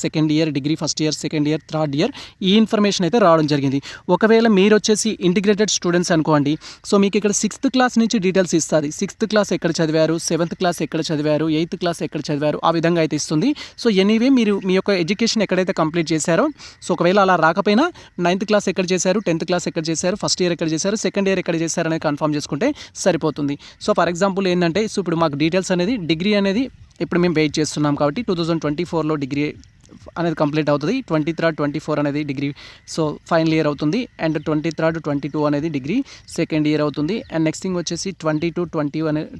second year, degree first year, second year, third year ఈ ఇన్ఫర్మేషన్ అయితే రావడం జరిగింది. ఒకవేళ మీరు వచ్చేసి ఇంటిగ్రేటెడ్ స్టూడెంట్స్ అనుకోండి, సో మీకు ఇక్కడ 6th క్లాస్ నుంచి డీటెయిల్స్ ఇస్తుంది. 6th క్లాస్ ఎక్కడ చదివారు, 7th క్లాస్ ఎక్కడ చదివారు, 8th క్లాస్ ఎక్కడ చదివారు, ఆ విధంగా అయితే ఇస్తుంది. సో ఎనీవే మీరు మీ యొక్క ఎడ్యుకేషన్ ఎక్కడైతే కంప్లీట్ చేశారో సో ఒకవేళ అలా రాకపోయినా 9th క్లాస్ ఎక్కడ చేశారు, 10th క్లాస్ ఎక్కడ చేశారు, ఫస్ట్ ఇయర్ ఎక్కడ చేశారు, సెకండ్ ఇయర్ ఎక్కడ చేశారు అనేది కన్ఫర్మ్ చేసుకుంటే సరిపోతుంది. సో ఫర్ ఎగ్జాంపుల్ ఏంటంటే సో ఇప్పుడు మాకు డీటెయిల్స్ అనేది డిగ్రీ అనేది ఇప్పుడు మేము వెయిట్ చేస్తున్నాం కాబట్టి 2024లో డిగ్రీ అనేది కంప్లీట్ అవుతుంది. 23rd 24 అనేది డిగ్రీ సో ఫైనల్ ఇయర్ అవుతుంది. అండ్ 23rd 22 అనేది డిగ్రీ సెకండ్ ఇయర్ అవుతుంది. అండ్ నెక్స్ట్ థింగ్ వచ్చేసి 22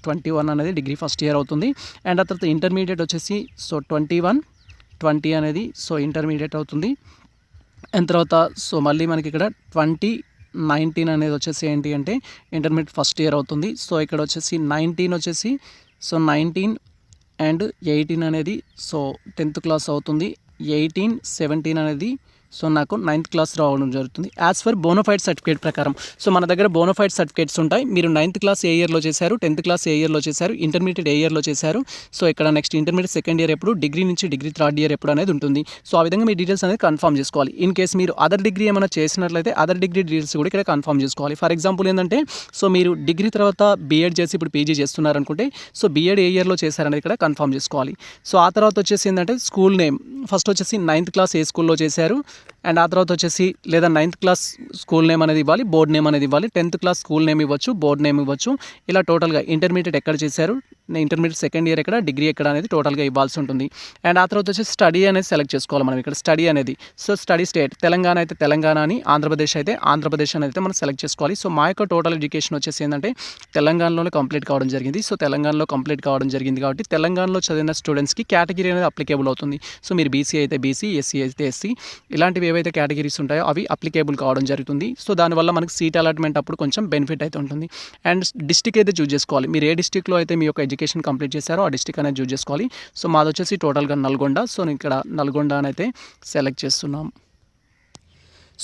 21 అనేది డిగ్రీ ఫస్ట్ ఇయర్ అవుతుంది. అండ్ ఆ తర్వాత ఇంటర్మీడియట్ వచ్చేసి సో 21 20 అనేది సో ఇంటర్మీడియట్ అవుతుంది. అండ్ తర్వాత సో మళ్ళీ మనకి ఇక్కడ 19 అనేది వచ్చేసి ఏంటి అంటే ఇంటర్మీడియట్ ఫస్ట్ ఇయర్ అవుతుంది. సో ఇక్కడ వచ్చేసి 19 వచ్చేసి సో 19 అండ్ 18 అనేది సో 10th క్లాస్ అవుతుంది. 18 17 అనేది సో నాకు 9th క్లాస్ రావడం జరుగుతుంది. యాజ్ ఫర్ బోనోఫైడ్ సర్టిఫికేట్ ప్రకారం సో మన దగ్గర బోనోఫైడ్ సర్టిఫికేట్స్ ఉంటాయి. మీరు 9th క్లాస్ ఏ ఇయర్లో చేశారు, 10th క్లాస్ ఏ ఇయర్లో చేశారు, ఇంటర్మీడియట్ ఏ ఇయర్లో చేశారు, సో ఇక్కడ నెక్స్ట్ ఇంటర్మీడియట్ సెకండ్ ఇయర్ ఎప్పుడు, డిగ్రీ నుంచి డిగ్రీ థర్డ్ ఇయర్ ఎప్పుడు అనేది ఉంటుంది. సో ఆ విధంగా మీ డీటెయిల్స్ అనేది కన్ఫర్మ్ చేసుకోవాలి. ఇన్ కేసు మీరు అదర్ డిగ్రీ ఏమైనా చేసినట్లయితే అదర్ డిగ్రీ డీటెయిల్స్ కూడా ఇక్కడ కన్ఫర్మ్ చేసుకోవాలి. ఫర్ ఎగ్జాంపుల్ ఏంటంటే సో మీరు డిగ్రీ తర్వాత బీఎడ్ చేసి ఇప్పుడు పీజీ చేస్తున్నారనుకుంటే సో బీఎడ్ ఏ ఇయర్లో చేశారనేది ఇక్కడ కన్ఫర్మ్ చేసుకోవాలి. సో ఆ తర్వాత వచ్చేసి ఏంటంటే స్కూల్ నేమ్ ఫస్ట్ వచ్చేసి 9th క్లాస్ ఏ స్కూల్లో చేశారు, అండ్ ఆ తర్వాత వచ్చేసి లేదా 9th క్లాస్ స్కూల్ నేమ్ అనేది ఇవ్వాలి, బోర్డ్ నేమ్ అనేది ఇవ్వాలి, 10th క్లాస్ స్కూల్ నేమ్ ఇవ్వచ్చు, బోర్డ్ నేమ్ ఇవ్వచ్చు. ఇలా టోటల్గా ఇంటర్మీడియట్ ఎక్కడ చేశారు, ఇంటర్మీడియట్ సెకండ్ ఇయర్ ఎక్కడ, డిగ్రీ ఎక్కడ అనేది టోటల్గా ఇవ్వాల్సి ఉంటుంది. అండ్ ఆ తర్వాత వచ్చేసి స్టడీ అనేది సెలెక్ట్ చేసుకోవాలి మనం ఇక్కడ. స్టడీ అనేది సో స్టడీ స్టేట్ తెలంగాణ అయితే తెలంగాణ అని, ఆంధ్రప్రదేశ్ అయితే ఆంధ్రప్రదేశ్ అనేది మనం సెలెక్ట్ చేసుకోవాలి. సో మా యొక్క టోటల్ ఎడ్యుకేషన్ వచ్చేసి ఏంటంటే తెలంగాణలోనే కంప్లీట్ కావడం జరిగింది. సో తెలంగాణలో కంప్లీట్ కావడం జరిగింది కాబట్టి తెలంగాణలో చదివిన స్టూడెంట్స్కి కేటగిరీ అనేది అప్లికేబుల్ అవుతుంది. సో మీరు బీసీ అయితే బీసీ, ఎస్సీ అయితే ఎస్సీ, ఇలాంటివి ఏవైతే కేటగిరీస్ ఉంటాయో అవి అప్లికేబుల్ కావడం జరుగుతుంది. సో దానివల్ల మనకి సీట్ అలాట్మెంట్ అప్పుడు కొంచెం బెనిఫిట్ అయితే ఉంటుంది. అండ్ డిస్టిక్ అయితే చూస్ చేసుకోవాలి. మీరు ఏ డిస్టిక్లో అయితే మీ యొక్క ఎడ్యుకేషన్ కంప్లీట్ చేశారో ఆ డిస్టిక్ అనేది చూస్ చేసుకోవాలి. సో మాది వచ్చేసి టోటల్గా నల్గొండ. సో నేను ఇక్కడ నల్గొండ అని అయితే సెలెక్ట్ చేస్తున్నాం.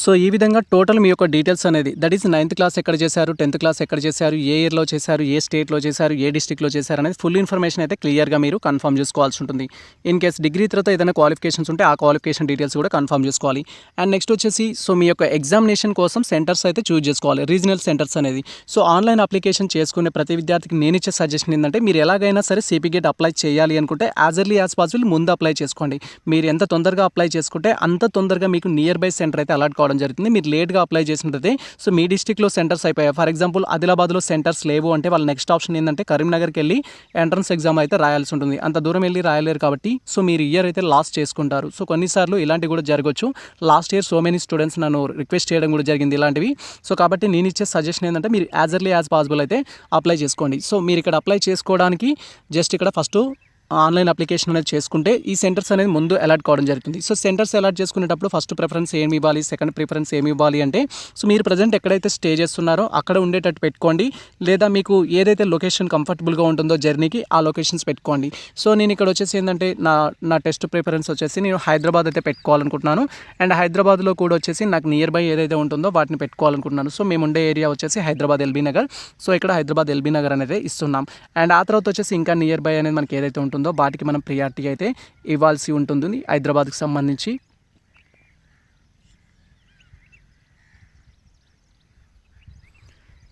సో ఈ విధంగా టోటల్ మీ యొక్క డీటెయిల్స్ అనేది దట్ ఈస్ 9th క్లాస్ ఎక్కడ చేశారు, 10th క్లాస్ ఎక్కడ చేశారు, ఏ ఇయర్లో చేశారు, ఏ స్టేట్లో చేశారు, ఏ డిస్టిక్లో చేశారు అనేది ఫుల్ ఇన్ఫర్మేషన్ అయితే క్లియర్గా మీరు కన్ఫర్మ్ చేసుకోవాల్సి ఉంటుంది. ఇన్ కేస్ డిగ్రీ తర్వాత ఏదైనా క్వాలిఫికేషన్స్ ఉంటే ఆ క్వాలిఫికేషన్ డీటెయిల్స్ కూడా కన్ఫర్మ్ చేసుకోవాలి. అండ్ నెక్స్ట్ వచ్చేసి సో మీ యొక్క ఎగ్జామినేషన్ కోసం సెంటర్స్ అయితే చూస్ చేసుకోవాలి, రీజనల్ సెంటర్స్ అనేది. సో ఆన్లైన్ అప్లికేషన్ చేసుకునే ప్రతి విద్యార్థికి నేను ఇచ్చే సజెషన్ ఏంటంటే మీరు ఎలాగైనా సరే సిపి గేట్ అప్లై చేయాలి అనుకుంటే యాజ్ ఎర్లీ యాజ్ పాసిబుల్ ముందు అప్లై చేసుకోండి. మీరు ఎంత తొందరగా అప్లై చేసుకుంటే అంత తొందరగా మీకు నియర్ బై సెంటర్ అయితే అలాట్ కావడం జరుగుతుంది. మీరు లేట్గా అప్లై చేసినట్లయితే సో మీ డిస్టిక్లో సెంటర్స్ అయిపోయాయి. ఫర్ ఎగ్జాంపుల్ ఆదిలాబాద్లో సెంటర్స్ లేవు అంటే వాళ్ళ నెక్స్ట్ ఆప్షన్ ఏంటంటే కరీంనగర్కి వెళ్ళి ఎంట్రన్స్ ఎగ్జామ్ అయితే రాయాల్సి ఉంటుంది. అంత దూరం వెళ్ళి రాయలేరు కాబట్టి సో మీరు ఇయర్ అయితే లాస్ట్ చేసుకుంటారు. సో కొన్నిసార్లు ఇలాంటివి కూడా జరగవచ్చు. Last year so many students నన్ను రిక్వెస్ట్ చేయడం కూడా జరిగింది ఇలాంటివి. సో కాబట్టి నేను ఇచ్చే సజెషన్ ఏంటంటే మీరు యాజ్ ఎర్లీ యాజ్ పాసిబుల్ అయితే అప్లై చేసుకోండి. సో మీరు ఇక్కడ అప్లై చేసుకోవడానికి జస్ట్ ఇక్కడ ఫస్ట్ ఆన్లైన్ అప్లికేషన్ అనేది చేసుకుంటే ఈ సెంటర్స్ అనేది ముందు అలాట్ కావడం జరుగుతుంది. సో సెంటర్స్ అలాట్ చేసుకునేటప్పుడు ఫస్ట్ ప్రిఫరెన్స్ ఏమి ఇవ్వాలి, సెకండ్ ప్రిఫరెన్స్ ఏమి ఇవ్వాలి అంటే సో మీరు ప్రజెంట్ ఎక్కడైతే స్టే చేస్తున్నారో అక్కడ ఉండేటట్టు పెట్టుకోండి. లేదా మీకు ఏదైతే లొకేషన్ కంఫర్టబుల్గా ఉంటుందో జర్నీకి ఆ లొకేషన్స్ పెట్టుకోండి. సో నేను ఇక్కడ వచ్చేసి ఏంటంటే నా టెస్ట్ ప్రిఫరెన్స్ వచ్చేసి నేను హైదరాబాద్ అయితే పెట్టుకోవాలనుకుంటున్నాను. అండ్ హైదరాబాద్లో కూడా వచ్చేసి నాకు నియర్ బై ఏదైతే ఉంటుందో వాటిని పెట్టుకోవాలనుకుంటున్నాను. సో మేము ఉండే ఏరియా వచ్చేసి హైదరాబాద్ ఎల్బీ నగర్. సో ఇక్కడ హైదరాబాద్ ఎల్బీ నగర్ అనేది ఇస్తున్నాం. అండ్ ఆ తర్వాత వచ్చేసి ఇంకా నియర్ బై అనేది మనకి ఏదైతే ఉంటుందో వాటికి మనం ప్రియారిటీ అయితే ఇవ్వాల్సి ఉంటుంది హైదరాబాద్కి సంబంధించి.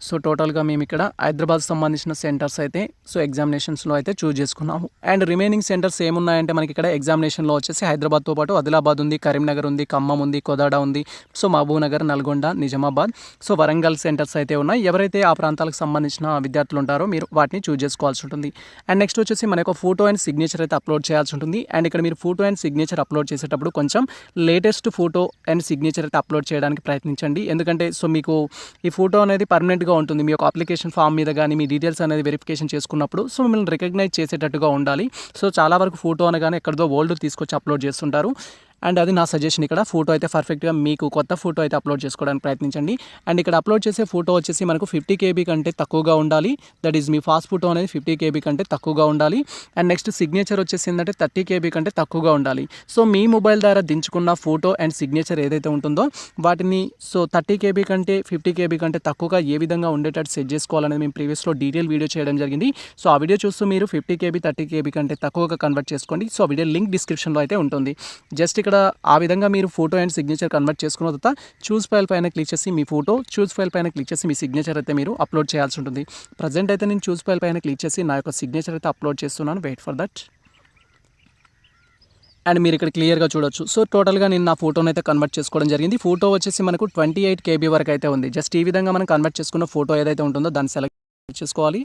సో టోటల్గా మేము ఇక్కడ హైదరాబాద్ సంబంధించిన సెంటర్స్ అయితే సో ఎగ్జామినేషన్స్లో అయితే చూస్ చేసుకున్నాము. అండ్ రిమైనింగ్ సెంటర్స్ ఏమున్నాయంటే మనకి ఇక్కడ ఎగ్జామినేషన్లో వచ్చేసి హైదరాబాద్తో పాటు ఆదిలాబాద్ ఉంది, కరీంనగర్ ఉంది, ఖమ్మం ఉంది, కోదాడ ఉంది, so Mahbubnagar, Nalgonda, Nizamabad, so Warangal centres అయితే ఉన్నాయి. ఎవరైతే ఆ ప్రాంతాలకు సంబంధించిన విద్యార్థులు ఉంటారో మీరు వాటిని చూస్ చేసుకోవాల్సి ఉంటుంది. అండ్ నెక్స్ట్ వచ్చేసి మన యొక్క ఫోటో అండ్ సిగ్నేచర్ అయితే అప్లోడ్ చేయాల్సి ఉంటుంది. అండ్ ఇక్కడ మీరు ఫోటో అండ్ సిగ్నేచర్ అప్లోడ్ చేసేటప్పుడు కొంచెం లేటెస్ట్ ఫోటో అండ్ సిగ్నేచర్ అయితే అప్లోడ్ చేయడానికి ప్రయత్నించండి. ఎందుకంటే సో మీకు ఈ ఫోటో అనేది పర్మనెంట్గా ఉంటుంది. మీ యొక్క అప్లికేషన్ ఫామ్ మీద కానీ మీ డీటెయిల్స్ అనేది వెరిఫికేషన్ చేసుకున్నప్పుడు సో మిమ్మల్ని రికగ్నైజ్ చేసేటట్టుగా ఉండాలి. సో చాలా వరకు ఫోటో అనగానే ఎక్కడో ఓల్డ్ తీసుకొచ్చి అప్లోడ్ చేస్తుంటారు. అండ్ అది నా సజెషన్. ఇక్కడ ఫోటో అయితే పర్ఫెక్ట్గా మీకు కొత్త ఫోటో అయితే అప్లోడ్ చేసుకోవడానికి ప్రయత్నించండి. అండ్ ఇక్కడ అప్లోడ్ చేసే ఫోటో వచ్చేసి మనకు 50 KB కంటే తక్కువగా ఉండాలి. That is me fast photo అనేది 50 KB కంటే తక్కువగా ఉండాలి. అండ్ నెక్స్ట్ సిగ్నేచర్ వచ్చేసి ఏంటంటే 30 KB కంటే తక్కువగా ఉండాలి. సో మీ మొబైల్ ద్వారా దించుకున్న ఫోటో అండ్ సిగ్నేచర్ ఏదైతే ఉంటుందో వాటిని సో 30 KB కంటే 50 KB కంటే తక్కువగా ఏ విధంగా ఉండేటట్టు సెట్ చేసుకోవాలనేది మేము ప్రీవియస్లో డీటెయిల్ వీడియో చేయడం జరిగింది. సో ఆ వీడియో చూస్తూ మీరు 50 KB 30 KB కంటే తక్కువగా కన్వర్ట్ చేసుకోండి. సో ఆ వీడియో లింక్ డిస్క్రిప్షన్లో అయితే ఉంటుంది. జస్ట్ ఇక్కడ ఆ విధంగా మీరు ఫోటో అండ్ సిగ్నేచర్ కన్వర్ట్ చేసుకున్న తర్వాత చూస్ ఫైల్ పైన క్లిక్ చేసి మీ ఫోటో, చూస్ ఫైల్ పైన క్లిక్ చేసి మీ సిగ్నేచర్ అయితే మీరు అప్లోడ్ చేయాల్సి ఉంటుంది. ప్రజెంట్ అయితే నేను చూస్ ఫైల్ పైన క్లిక్ చేసి నా యొక్క సిగ్నేచర్ అయితే అప్లోడ్ చేస్తున్నాను. Wait for that. అండ్ మీరు ఇక్కడ క్లియర్గా చూడొచ్చు. సో టోటల్గా నేను నా ఫోటోని అయితే కన్వర్ట్ చేసుకోవడం జరిగింది. ఫోటో వచ్చేసి మనకు 28 KB వరకు అయితే ఉంది. జస్ట్ ఈ విధంగా మనం కన్వర్ట్ చేసుకున్న ఫోటో ఏదైతే ఉంటుందో దాన్ని సెలెక్ట్ చేసుకోవాలి.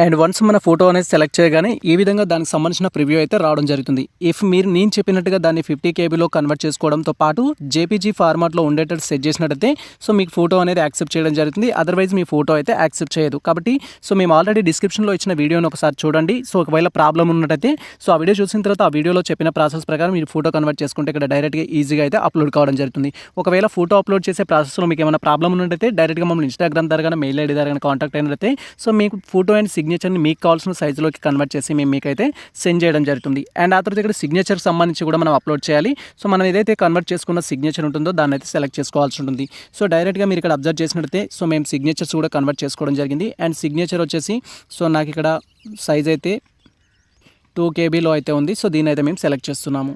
అండ్ వన్స్ మన ఫోటో అనేది సెలెక్ట్ చేయగానే ఈ విధంగా దానికి సంబంధించిన ప్రివ్యూ అయితే రావడం జరుగుతుంది. ఇఫ్ మీరు నేను చెప్పినట్టుగా దాన్ని 50 KBలో కన్వర్ట్ చేసుకోవడంతో పాటు జేపీజీ ఫార్మాట్లో ఉండేటట్టు సెట్ చేసినట్టయితే సో మీకు ఫోటో అనేది యాక్సెప్ట్ చేయడం జరుగుతుంది. అదర్వైజ్ మీ ఫోటో అయితే యాక్సెప్ట్ చేయదు. కాబట్టి సో మేము ఆల్రెడీ డిస్క్రిప్షన్లో ఇచ్చిన వీడియోని ఒకసారి చూడండి. సో ఒకవేళ ప్రాబ్లం ఉన్నట్టయితే సో ఆ వీడియో చూసిన తర్వాత ఆ వీడియోలో చెప్పిన ప్రాసెస్ ప్రకారం మీరు ఫోటో కన్వర్ట్ చేసుకుంటే ఇక్కడ డైరెక్ట్గా ఈజీగా అయితే అప్లోడ్ కావడం జరుగుతుంది. ఒకవేళ ఫోటో అప్లోడ్ చేసే ప్రాసెస్లో మీకు ఏమైనా ప్రాబ్లం ఉన్నట్టయితే డైరెక్ట్గా మమ్మల్ని ఇన్స్టాగ్రామ్ ద్వారా మెయిల్ ఐడి ద్వారా కాంటాక్ట్ అయినట్టయితే సో మీకు ఫోటో అండ్ సిగ్నేచర్ని మీకు కావాల్సిన సైజులోకి కన్వర్ట్ చేసి మేము మీకైతే సెండ్ చేయడం జరుగుతుంది. అండ్ ఆ తర్వాత ఇక్కడ సిగ్నేచర్కి సంబంధించి కూడా మనం అప్లోడ్ చేయాలి. సో మనం ఏదైతే కన్వర్ట్ చేసుకున్న సిగ్నేచర్ ఉంటుందో దాన్ని అయితే సెలెక్ట్ చేసుకోవాల్సి ఉంటుంది. సో డైరెక్ట్గా మీరు ఇక్కడ అబ్జర్వ్ చేసినట్టయితే సో మేము సిగ్నేచర్స్ కూడా కన్వర్ట్ చేసుకోవడం జరిగింది. అండ్ సిగ్నేచర్ వచ్చేసి సో నాకు ఇక్కడ సైజ్ అయితే 2 KBలో అయితే ఉంది. సో దీన్ని అయితే మేము సెలెక్ట్ చేస్తున్నాము.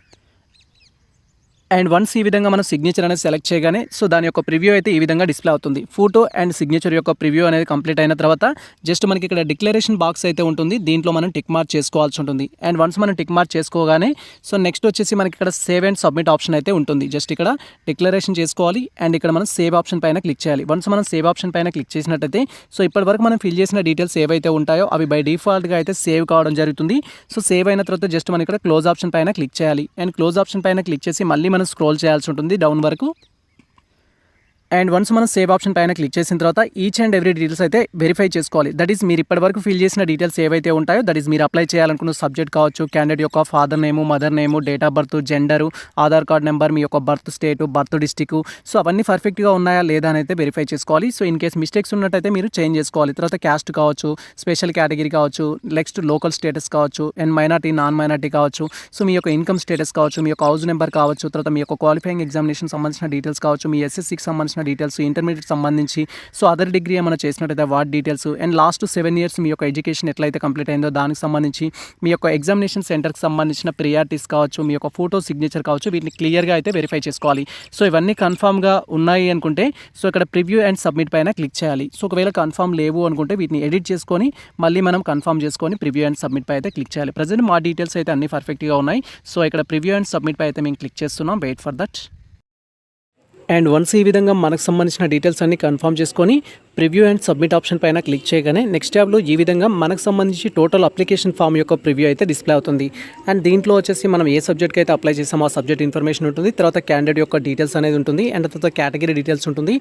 అండ్ వన్స్ ఈ విధంగా మనం సిగ్నేచర్ అనేది సెలెక్ట్ చేయగానే సో దాని యొక్క ప్రివ్యూ అయితే ఈ విధంగా డిస్ప్లే అవుతుంది. ఫోటో అండ్ సిగ్నేచర్ యొక్క ప్రివ్యూ అనేది కంప్లీట్ అయిన తర్వాత జస్ట్ మనకి ఇక్కడ డిక్లరేషన్ బాక్స్ అయితే ఉంటుంది. దీంట్లో మనం టిక్ మార్క్ చేసుకోవాల్సి ఉంటుంది. అండ్ వన్స్ మనం టిక్ మార్క్ చేసుకోగానే సో నెక్స్ట్ వచ్చేసి మనకి ఇక్కడ సేవ్ అండ్ సబ్మిట్ ఆప్షన్ అయితే ఉంటుంది. జస్ట్ ఇక్కడ డిక్లరేషన్ చేసుకోవాలి అండ్ ఇక్కడ మనం సేవ్ ఆప్షన్ పైన క్లిక్ చేయాలి. వన్స్ మనం సేవ్ ఆప్షన్ పైన క్లిక్ చేసినట్టయితే సో ఇప్పటివరకు మనం ఫిల్ చేసిన డీటెయిల్స్ ఏవైతే ఉంటాయో అవి బై డిఫాల్ట్గా అయితే సేవ్ కావడం జరుగుతుంది. సో సేవ్ అయిన తర్వాత జస్ట్ మనం ఇక్కడ క్లోజ్ ఆప్షన్ పైన క్లిక్ చేయాలి. అండ్ క్లోజ్ ఆప్షన్ పైన క్లిక్ చేసి మళ్ళీ మనం స్క్రోల్ చేయాల్సి ఉంటుంది డౌన్ వరకు. అండ్ వన్స్ మనం సేవ్ ఆప్షన్ పైన క్లిక్ చేసిన తర్వాత ఈచ్ అండ్ ఎవ్రీ డీటెయిల్స్ అయితే వెరిఫై చేసుకోవాలి. దట్ ఈస్ మీరు ఇప్పటివరకు ఫిల్ చేసిన డీటెయిల్స్ ఏవైతే ఉంటాయో దట్ ఈస్ మీరు అప్లై చేయాలనుకున్న సబ్జెక్ట్ కావచ్చు, క్యాండిడేట్ యొక్క father name, mother name, date of birth, gender, Aadhaar card number, మీ యొక్క బర్త్ స్టేటు, బర్త్ డిస్టిక్, సో అవన్నీ పర్ఫెక్ట్గా ఉన్నాయా లేదా అని అయితే వెరిఫై చేసుకోవాలి. సో ఇన్ కేస్ మిస్టేక్స్ ఉన్నట్టయితే మీరు చేంజ్ చేసుకోవాలి. తర్వాత క్యాస్ట్ కావచ్చు, స్పెషల్ కేటగిరీ కావచ్చు, నెక్స్ట్ లోకల్ స్టేటస్ కావచ్చు, అండ్ మైనార్టీ నాన్ మైనార్టీ కావచ్చు, సో మీ యొక్క ఇన్కమ్ స్టేటస్ కావచ్చు, మీ యొక్క హౌస్ నెంబర్ కావచ్చు, తర్వాత మీ యొక్క క్వాలిఫైయింగ్ ఎగ్జామినేషన్ సంబంధించిన డీటెయిల్స్ కావచ్చు, మీ ఎస్ఎస్సికి సంబంధించిన డీటెయిల్స్, ఇంటర్మీడియట్ సంబంధించి సో అదర్ డిగ్రీ ఏమైనా చేసినట్టయితే వాటి డీటెయిల్స్, అండ్ లాస్ట్ 7 years మీ యొక్క ఎడ్యుకేషన్ ఎట్లయితే కంప్లీట్ అయిందో దానికి సంబంధించి, మీ యొక్క ఎగ్జామినేషన్ సెంటర్కి సంబంధించిన ప్రియారిటీస్ కావచ్చు, మీ యొక్క ఫోటో సిగ్నేచర్ కావచ్చు, వీటిని క్లియర్గా అయితే వెరిఫై చేసుకోవాలి. సో ఇవన్నీ కన్ఫామ్గా ఉన్నాయి అనుకుంటే సో ఇక్కడ ప్రివ్యూ అండ్ సబ్మిట్ పైన క్లిక్ చేయాలి. సో ఒకవేళ కన్ఫామ్ లేవు అనుకుంటే వీటిని ఎడిట్ చేసుకొని మళ్ళీ మనం కన్ఫామ్ చేసుకొని ప్రివ్యూ అండ్ సబ్మిట్ పై అయితే క్లిక్ చేయాలి. ప్రజెంట్ మా డీటెయిల్స్ అయితే అన్ని పర్ఫెక్ట్గా ఉన్నాయి. సో ఇక్కడ ప్రివ్యూ అండ్ సబ్మిట్ పై అయితే మేము క్లిక్ చేస్తున్నాం. Wait for that. And once ఈ విధంగా మనకు సంబంధించిన డీటెయిల్స్ అన్ని కన్ఫర్మ్ చేసుకొని ప్రివ్యూ అండ్ సబ్మిట్ ఆప్షన్ పైన క్లిక్ చేయగానే నెక్స్ట్ ట్యాబ్లో ఈ విధంగా మనకు సంబంధించి టోటల్ అప్లికేషన్ ఫామ్ యొక్క ప్రివ్యూ అయితే డిస్ప్లే అవుతుంది. అండ్ దీంట్లో వచ్చేసి మనం ఏ సబ్జెక్ట్కి అయితే అప్లై చేసామో ఆ సబ్జెక్ట్ ఇన్ఫర్మేషన్ ఉంటుంది, తర్వాత క్యాండిడేట్ యొక్క డీటెయిల్స్ అనేది ఉంటుంది, అండ్ తర్వాత కేటగిరీ డీటెయిల్స్ ఉంటుంది,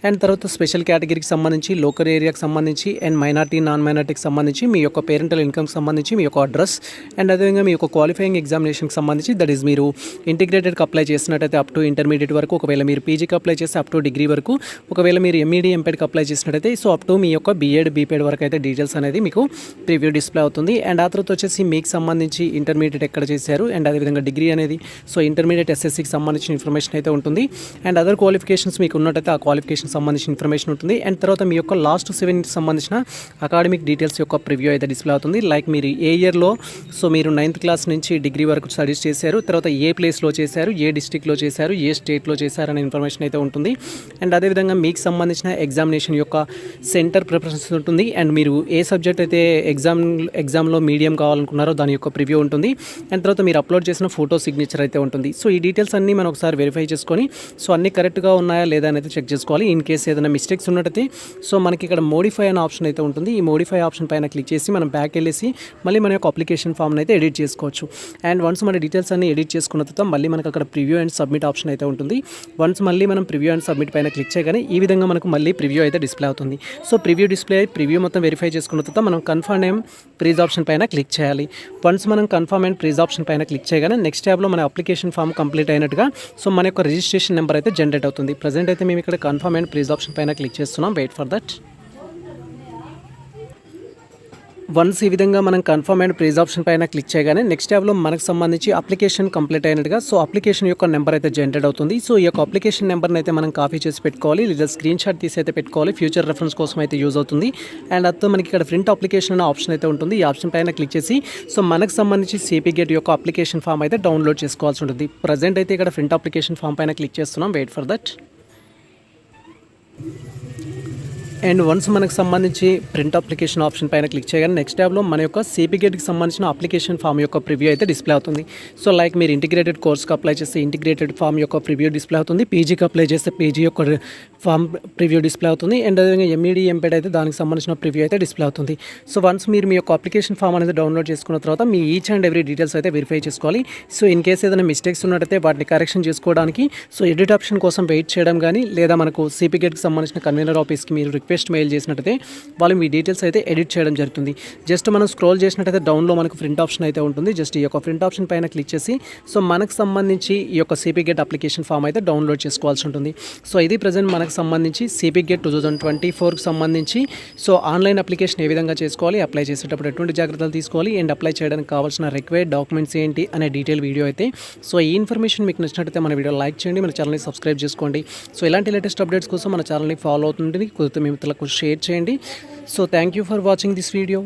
అండ్ తర్వాత స్పెషల్ కేటగిరీకి సంబంధించి, లోకల్ ఏరియాకి సంబంధించి, అండ్ మైనార్టీ నాన్ మైనార్టీకి సంబంధించి, మీ యొక్క పేరెంటల్ ఇన్కమ్కి సంబంధించి, మీ యొక్క అడ్రస్, అండ్ అదేవిధంగా మీ యొక్క క్వాలిఫైయింగ్ ఎగ్జామినేషన్కి సంబంధించి, దట్ ఈస్ మీరు ఇంటిగ్రేటెడ్కి అప్లై చేసినట్టయితే అప్ టు ఇంటర్మీడియట్ వరకు, ఒకవేళ మీరు పీజీకి అప్లై చేస్తే అప్ టు డిగ్రీ వరకు, ఒకవేళ మీరు ఎంఈడి ఎంపెడ్కి అప్లై చేసినట్టయితే సో అప్ టు మీ యొక్క బీఎడ్ బీపీఎడ్ వరకు అయితే డీటెయిల్స్ అనేది మీకు ప్రివ్యూ డిస్ప్లే అవుతుంది. అండ్ ఆ తర్వాత వచ్చేసి మీకు సంబంధించి ఇంటర్మీడియట్ ఎక్కడ చేశారు, అండ్ అదేవిధంగా డిగ్రీ అనేది సో ఇంటర్మీడియట్ ఎస్ఎస్సికి సంబంధించిన ఇన్ఫర్మేషన్ అయితే ఉంటుంది, అండ్ అదర్ క్వాలిఫికేషన్స్ మీకు ఉన్నట్టయితే ఆ క్వాలిఫికేషన్ సంబంధించిన ఇన్ఫర్మేషన్ ఉంటుంది, అండ్ తర్వాత మీ యొక్క లాస్ట్ 7 years సంబంధించిన అకాడమిక్ డీటెయిల్స్ యొక్క ప్రివ్యూ అయితే డిస్ప్లే అవుతుంది. లైక్ మీరు ఏ ఇయర్లో సో మీరు 9th క్లాస్ నుంచి డిగ్రీ వరకు స్టడీస్ చేశారు, తర్వాత ఏ ప్లేస్లో చేశారు, ఏ డిస్ట్రిక్ట్లో చేశారు, ఏ స్టేట్లో చేశారు అనే ఇన్ఫర్మేషన్ అయితే ఉంటుంది. అండ్ అదేవిధంగా మీకు సంబంధించిన ఎగ్జామినేషన్ యొక్క సెంటర్ ప్రిఫరెన్స్ ఉంటుంది, అండ్ మీరు ఏ సబ్జెక్ట్ అయితే ఎగ్జామ్లో మీడియం కావాలనుకున్నారో దాని యొక్క ప్రివ్యూ ఉంటుంది, అండ్ తర్వాత మీరు అప్లోడ్ చేసిన ఫోటో సిగ్నేచర్ అయితే ఉంటుంది. సో ఈ డీటెయిల్స్ అన్నీ మనం ఒకసారి వెరిఫై చేసుకొని సో అన్నీ కరెక్ట్గా ఉన్నాయా లేదా అనేది చెక్ చేసుకోవాలి. ఇన్ కేసు ఏదైనా మిస్టేక్స్ ఉన్నట్టయితే సో మనకి ఇక్కడ మోడిఫై అనే ఆప్షన్ అయితే ఉంటుంది. ఈ మోడిఫై ఆప్షన్ పైన క్లిక్ చేసి మనం బ్యాక్ వెళ్ళేసి మళ్ళీ మన యొక్క అప్లికేషన్ ఫామ్ని అయితే ఎడిట్ చేసుకోవచ్చు. అండ్ వన్స్ మన డీటెయిల్స్ అన్ని ఎడిట్ చేసుకున్న తర్వాత మళ్ళీ మనకు అక్కడ ప్రివ్యూ అండ్ సబ్మిట్ ఆప్షన్ అయితే ఉంటుంది. వన్స్ మళ్ళీ మనం ప్రివ్యూ అండ్ సబ్మిట్ పైన క్లిక్ చేయగానే ఈ విధంగా మనకు మళ్ళీ ప్రివ్యూ అయితే డిస్ప్లే అవుతుంది. సో ప్రివ్యూ డిస్ప్లే ప్రివ్యూ మొత్తం వెరిఫై చేసుకున్న తర్వాత మనం కన్ఫర్మ్ అండ్ ప్రీజ్ ఆప్షన్ పైన క్లిక్ చేయాలి. వన్స్ మనం కన్ఫర్మ్ అండ్ ప్రీజ్ ఆప్షన్ పైన క్లిక్ చేయగానే నెక్స్ట్ ట్యాబ్లో మన అప్లికేషన్ ఫామ్ కంప్లీట్ అయినట్టుగా సో మన యొక్క రిజిస్ట్రేషన్ నెంబర్ అయితే జనరేట్ అవుతుంది. ప్రజెంట్ అయితే మేము ఇక్కడ కన్ఫర్మ్ అండ్ ప్రీజ్ ఆప్షన్ పైన క్లిక్ చేస్తున్నాం. Wait for that. వన్స్ ఈ విధంగా మనం కన్ఫర్మ్ అండ్ ప్రైజ్ ఆప్షన్ పైన క్లిక్ చేయగానే నెక్స్ట్ ట్యాబ్లో మనకు సంబంధించి అప్లికేషన్ కంప్లీట్ అయినట్టుగా సో అప్లికేషన్ యొక్క నెంబర్ అయితే జనరేట్ అవుతుంది. సో ఈ యొక్క అప్లికేషన్ నెంబర్ని అయితే మనం కాపీ చేసి పెట్టుకోవాలి, లేదా స్క్రీన్ షాట్ తీసి అయితే పెట్టుకోవాలి. ఫ్యూచర్ రెఫరెన్స్ కోసం అయితే యూజ్ అవుతుంది. అండ్ అతో మనకి ఇక్కడ ప్రింట్ అప్లికేషన్ అనే ఆప్షన్ అయితే ఉంటుంది. ఈ ఆప్షన్ పైన క్లిక్ చేసి సో మనకు సంబంధించి సిపి గేట్ యొక్క అప్లికేషన్ ఫామ్ అయితే డౌన్లోడ్ చేసుకోవాల్సి ఉంటుంది. ప్రజెంట్ అయితే ఇక్కడ ప్రింట్ అప్లికేషన్ ఫామ్ పైన క్లిక్ చేస్తున్నాం. Wait for that. And once మనకు సంబంధించి ప్రింట్ అప్లికేషన్ ఆప్షన్ పైన క్లిక్ చేయగానే నెక్స్ట్ ట్యాబ్లో మన యొక్క సిపి గేట్కి సంబంధించిన అప్లికేషన్ ఫామ్ యొక్క ప్రివ్యూ అయితే డిస్ప్లే అవుతుంది. సో లైక్ మీరు ఇంటిగ్రేటెడ్ కోర్స్కి అప్లై చేస్తే ఇంటిగ్రేటెడ్ ఫామ్ యొక్క ప్రివ్యూ డిస్ప్లే అవుతుంది, పీజీకి అప్లై చేస్తే పీజీ యొక్క ఫామ్ ప్రివ్యూ డిస్ప్లే అవుతుంది, అండ్ అదేవిధంగా ఎంఈడి ఎంపీడ్ అయితే దానికి సంబంధించిన ప్రివ్యూ అయితే డిస్ప్లే అవుతుంది. సో వన్స్ మీరు మీ యొక్క అప్లికేషన్ ఫామ్ అనేది డౌన్లోడ్ చేసుకున్న తర్వాత మీ ఈచ్ అండ్ ఎవ్రీ డీటెయిల్స్ అయితే వెరిఫై చేసుకోవాలి. సో ఇన్ కేస్ ఏదైనా మిస్టేక్స్ ఉన్నట్టయితే వాటిని కరెక్షన్ చేసుకోవడానికి సో ఎడిట్ ఆప్షన్ కోసం వెయిట్ చేయడం కానీ, లేదా మనకు సిపి గేట్కి సంబంధించిన కన్వీనర్ ఆఫీస్కి మీరు రిక్వెస్ట్ మెయిల్ చేసినట్టయితే వాళ్ళు మీ డీటెయిల్స్ అయితే ఎడిట్ చేయడం జరుగుతుంది. జస్ట్ మనం స్క్రోల్ చేసినట్టయితే డౌన్లో మనకు ప్రింట్ ఆప్షన్ అయితే ఉంటుంది. జస్ట్ ఈ యొక్క ప్రింట్ ఆప్షన్ పైన క్లిక్ చేసి సో మనకు సంబంధించి ఈ యొక్క సిపి గేట్ అప్లికేషన్ ఫామ్ అయితే డౌన్లోడ్ చేసుకోవాల్సి ఉంటుంది. సో ఇది ప్రజెంట్ మనకు సంబంధించి సిపి గేట్ 2024కి సంబంధించి సో ఆన్లైన్ అప్లికేషన్ ఏ విధంగా చేసుకోవాలి, అప్లై చేసేటప్పుడు ఎటువంటి జాగ్రత్తలు తీసుకోవాలి, అండ్ అప్లై చేయడానికి కావాల్సిన రిక్వైర్డ్ డాక్యుమెంట్స్ ఏంటి అనే డీటెయిల్ వీడియో అయితే. సో ఈ ఇన్ఫర్మేషన్ మీకు నచ్చినట్టయితే మన వీడియో లైక్ చేయండి, మన ఛానల్ని సబ్స్క్రైబ్ చేసుకోండి. సో ఇలాంటి లేటెస్ట్ అప్డేట్స్ కోసం మన ఛానల్ని ఫాలో అవుతుంది, కుదిరితే మీ మిత్రులకు షేర్ చేయండి. So thank you for watching this video.